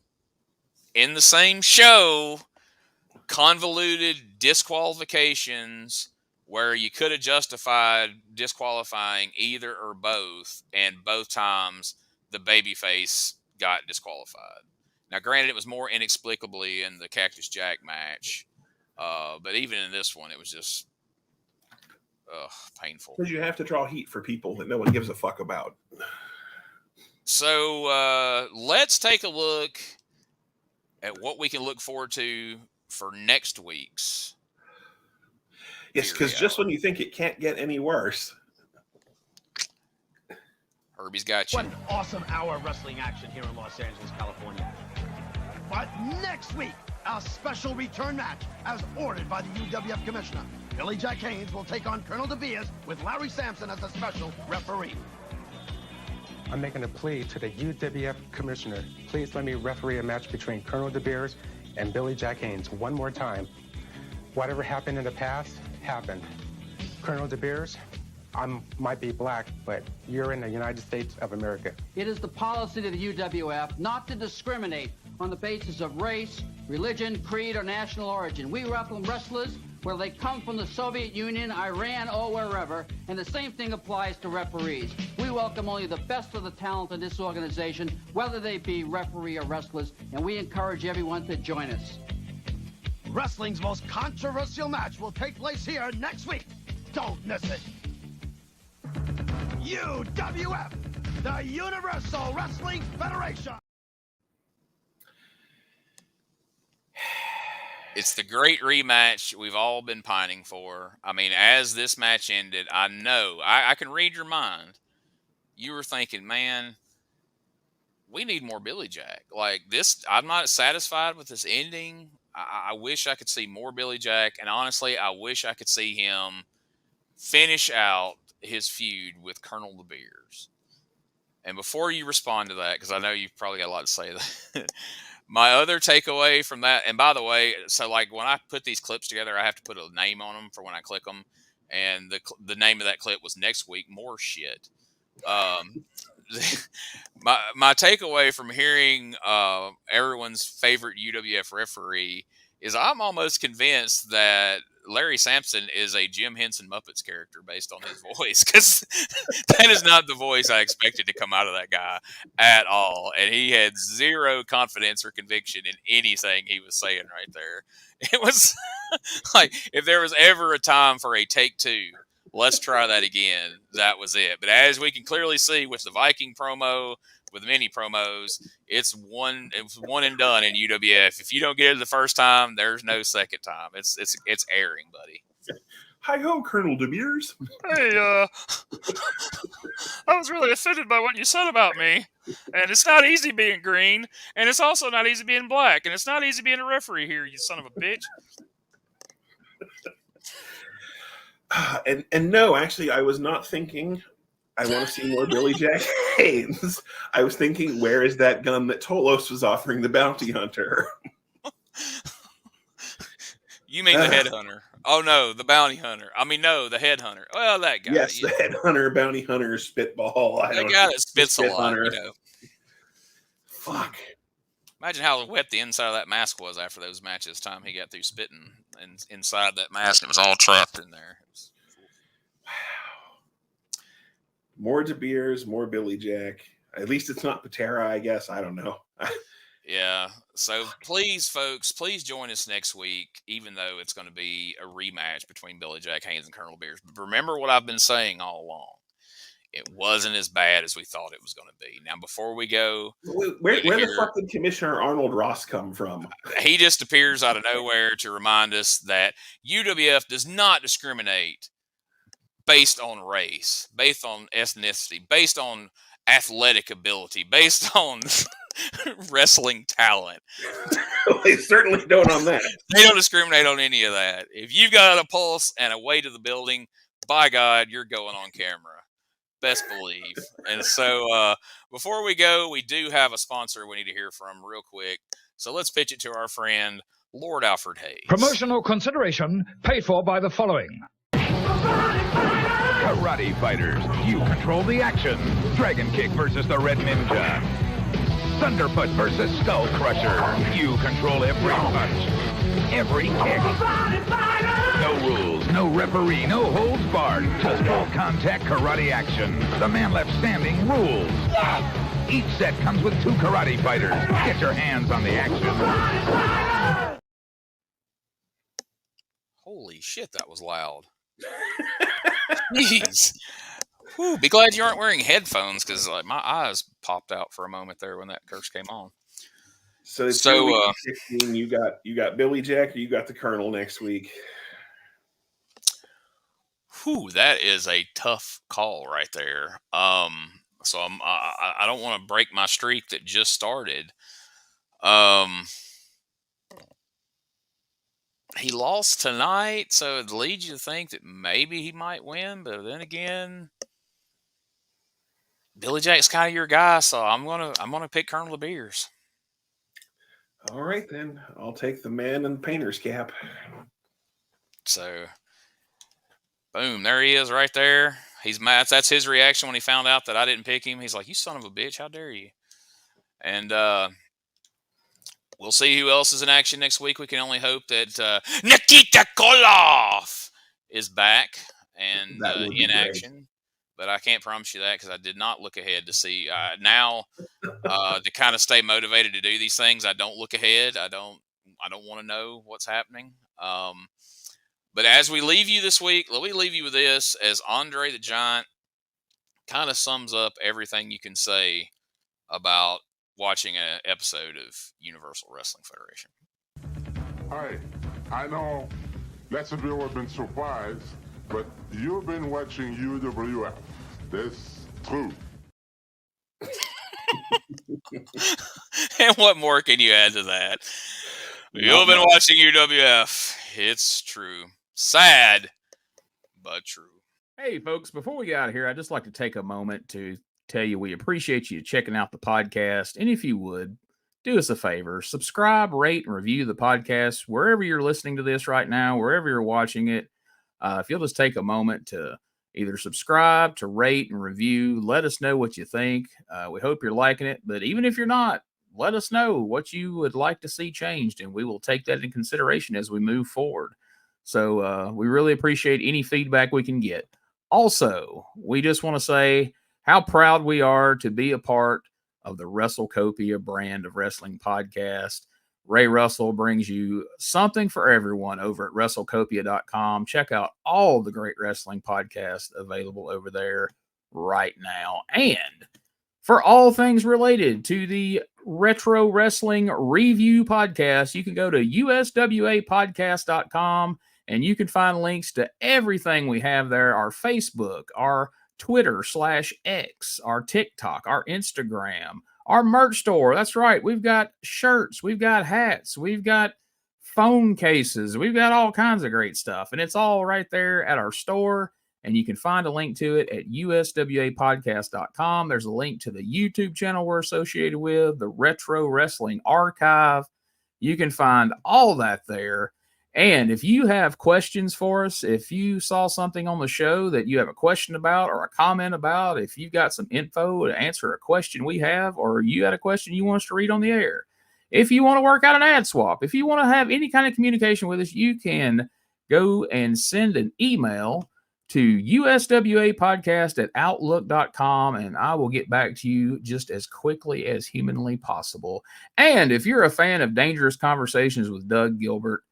Speaker 2: in the same show convoluted disqualifications where you could have justified disqualifying either or both, and both times the babyface got disqualified. Now, granted, it was more inexplicably in the Cactus Jack match, but even in this one, it was just painful.
Speaker 3: Because you have to draw heat for people that no one gives a fuck about.
Speaker 2: So let's take a look at what we can look forward to for next week's
Speaker 3: Yes, because just when you think it can't get any worse,
Speaker 2: Herbie's got you.
Speaker 13: What an awesome hour of wrestling action here in Los Angeles, California. But next week, a special return match as ordered by the UWF Commissioner. Billy Jack Haynes will take on Colonel De Beers with Larry Sampson as the special referee.
Speaker 14: I'm making a plea to the UWF Commissioner. Please let me referee a match between Colonel De Beers and Billy Jack Haynes one more time. Whatever happened in the past, happened. Colonel De Beers, I might be black, but you're in the United States of America.
Speaker 15: It is the policy of the UWF not to discriminate on the basis of race, religion, creed, or national origin. We welcome wrestlers whether they come from the Soviet Union, Iran, or wherever, and the same thing applies to referees. We welcome only the best of the talent in this organization, whether they be referee or wrestlers, and we encourage everyone to join us.
Speaker 13: Wrestling's most controversial match will take place here next week. Don't miss it. UWF, the Universal Wrestling Federation.
Speaker 2: It's the great rematch we've all been pining for. I mean, as this match ended, I know, I can read your mind. You were thinking, man, we need more Billy Jack. Like this, I'm not satisfied with this ending. I wish I could see more Billy Jack. And honestly, I wish I could see him finish out his feud with Colonel De Beers. And before you respond to that, because I know you've probably got a lot to say, my other takeaway from that, and by the way, so like when I put these clips together, I have to put a name on them for when I click them. And the name of that clip was Next Week, More Shit. My takeaway from hearing everyone's favorite UWF referee is I'm almost convinced that Larry Sampson is a Jim Henson Muppets character based on his voice, because that is not the voice I expected to come out of that guy at all. And he had zero confidence or conviction in anything he was saying right there. It was like, if there was ever a time for a take two, let's try that again, that was it. But as we can clearly see with the Viking promo, with many promos, it's one and done in UWF. If you don't get it the first time, there's no second time. It's airing, buddy.
Speaker 3: Hi ho, Colonel De Beers.
Speaker 2: Hey, I was really offended by what you said about me. And it's not easy being green, and it's also not easy being black, and it's not easy being a referee here, you son of a bitch.
Speaker 3: And no, actually, I was not thinking I want to see more Billy Jack Haynes. I was thinking, where is that gun that Tolos was offering the bounty hunter?
Speaker 2: You mean the headhunter? Oh no, the bounty hunter. I mean, no, the headhunter. Well, that guy.
Speaker 3: Yes, the headhunter, bounty hunter, spitball.
Speaker 2: The guy that spits a lot. You know.
Speaker 3: Fuck.
Speaker 2: Imagine how wet the inside of that mask was after those matches. Time he got through spitting, and inside that mask, it was all trapped in there.
Speaker 3: Wow. More De Beers, more Billy Jack. At least it's not Patera, I guess. I don't know.
Speaker 2: Yeah. So please, folks, please join us next week, even though it's going to be a rematch between Billy Jack Haynes and Colonel De Beers. But remember what I've been saying all along. It wasn't as bad as we thought it was going to be. Now, before we go,
Speaker 3: where the fuck did Commissioner Arnold Ross come from?
Speaker 2: He just appears out of nowhere to remind us that UWF does not discriminate based on race, based on ethnicity, based on athletic ability, based on wrestling talent.
Speaker 3: They certainly don't on that.
Speaker 2: They don't discriminate on any of that. If you've got a pulse and a way to the building, by God, you're going on camera. Best believe. And so before we go, we do have a sponsor we need to hear from real quick. So let's pitch it to our friend, Lord Alfred Hayes.
Speaker 16: Promotional consideration paid for by the following. Karate Fighters. You control the action. Dragon Kick versus the Red Ninja. Thunderfoot versus Skull Crusher. You control every punch, every kick. No rules, no referee, no holds barred. Just full contact karate action. The man left standing rules. Each set comes with 2 Karate Fighters. Get your hands on the action.
Speaker 2: Holy shit, that was loud. Jeez. Whew, be glad you aren't wearing headphones, because like my eyes popped out for a moment there when that curse came on.
Speaker 3: So 16, you got Billy Jack, or you got the Colonel next week?
Speaker 2: Whew, that is a tough call right there. So I don't want to break my streak that just started. He lost tonight, so it leads you to think that maybe he might win. But then again, Billy Jack's kind of your guy, so I'm gonna pick Colonel De Beers.
Speaker 3: All right, then I'll take the man in the painter's cap.
Speaker 2: So, boom, there he is right there. He's mad. That's his reaction when he found out that I didn't pick him. He's like, "You son of a bitch! How dare you?" And we'll see who else is in action next week. We can only hope that Nikita Koloff is back and in action. But I can't promise you that because I did not look ahead to see. Now, to kind of stay motivated to do these things, I don't look ahead. I don't want to know what's happening. But as we leave you this week, let me leave you with this, as Andre the Giant kind of sums up everything you can say about watching an episode of Universal Wrestling Federation.
Speaker 7: Hi, I know lots of people have been surprised, but you've been watching UWF. That's true.
Speaker 2: And what more can you add to that? You've been watching UWF. It's true. Sad, but true.
Speaker 17: Hey, folks, before we get out of here, I'd just like to take a moment to tell you we appreciate you checking out the podcast. And if you would, do us a favor, subscribe, rate, and review the podcast wherever you're listening to this right now, wherever you're watching it. If you'll just take a moment to either subscribe, to rate, and review, let us know what you think. We hope you're liking it. But even if you're not, let us know what you would like to see changed, and we will take that into consideration as we move forward. So we really appreciate any feedback we can get. Also, we just want to say how proud we are to be a part of the WrestleCopia brand of wrestling podcast. Ray Russell brings you something for everyone over at WrestleCopia.com. Check out all the great wrestling podcasts available over there right now. And for all things related to the Retro Wrestling Review podcast, you can go to USWApodcast.com and you can find links to everything we have there, our Facebook, our Twitter/X, our TikTok, our Instagram, our merch store. That's right. We've got shirts. We've got hats. We've got phone cases. We've got all kinds of great stuff. And it's all right there at our store. And you can find a link to it at USWApodcast.com. There's a link to the YouTube channel we're associated with, the Retro Wrestling Archive. You can find all that there. And if you have questions for us, if you saw something on the show that you have a question about or a comment about, if you've got some info to answer a question we have, or you had a question you want us to read on the air, if you want to work out an ad swap, if you want to have any kind of communication with us, you can go and send an email to uswapodcast@outlook.com, and I will get back to you just as quickly as humanly possible. And if you're a fan of Dangerous Conversations with Doug Gilbert,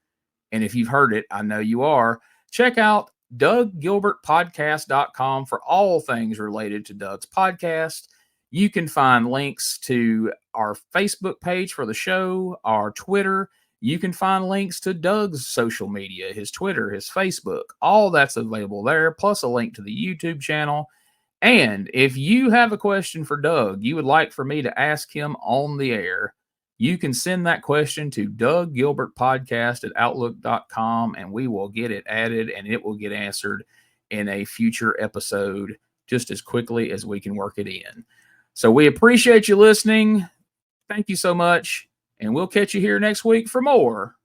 Speaker 17: and if you've heard it, I know you are, check out DougGilbertPodcast.com for all things related to Doug's podcast. You can find links to our Facebook page for the show, our Twitter. You can find links to Doug's social media, his Twitter, his Facebook. All that's available there, plus a link to the YouTube channel. And if you have a question for Doug you would like for me to ask him on the air, you can send that question to DougGilbertPodcast@outlook.com, and we will get it added, and it will get answered in a future episode just as quickly as we can work it in. So we appreciate you listening. Thank you so much, and we'll catch you here next week for more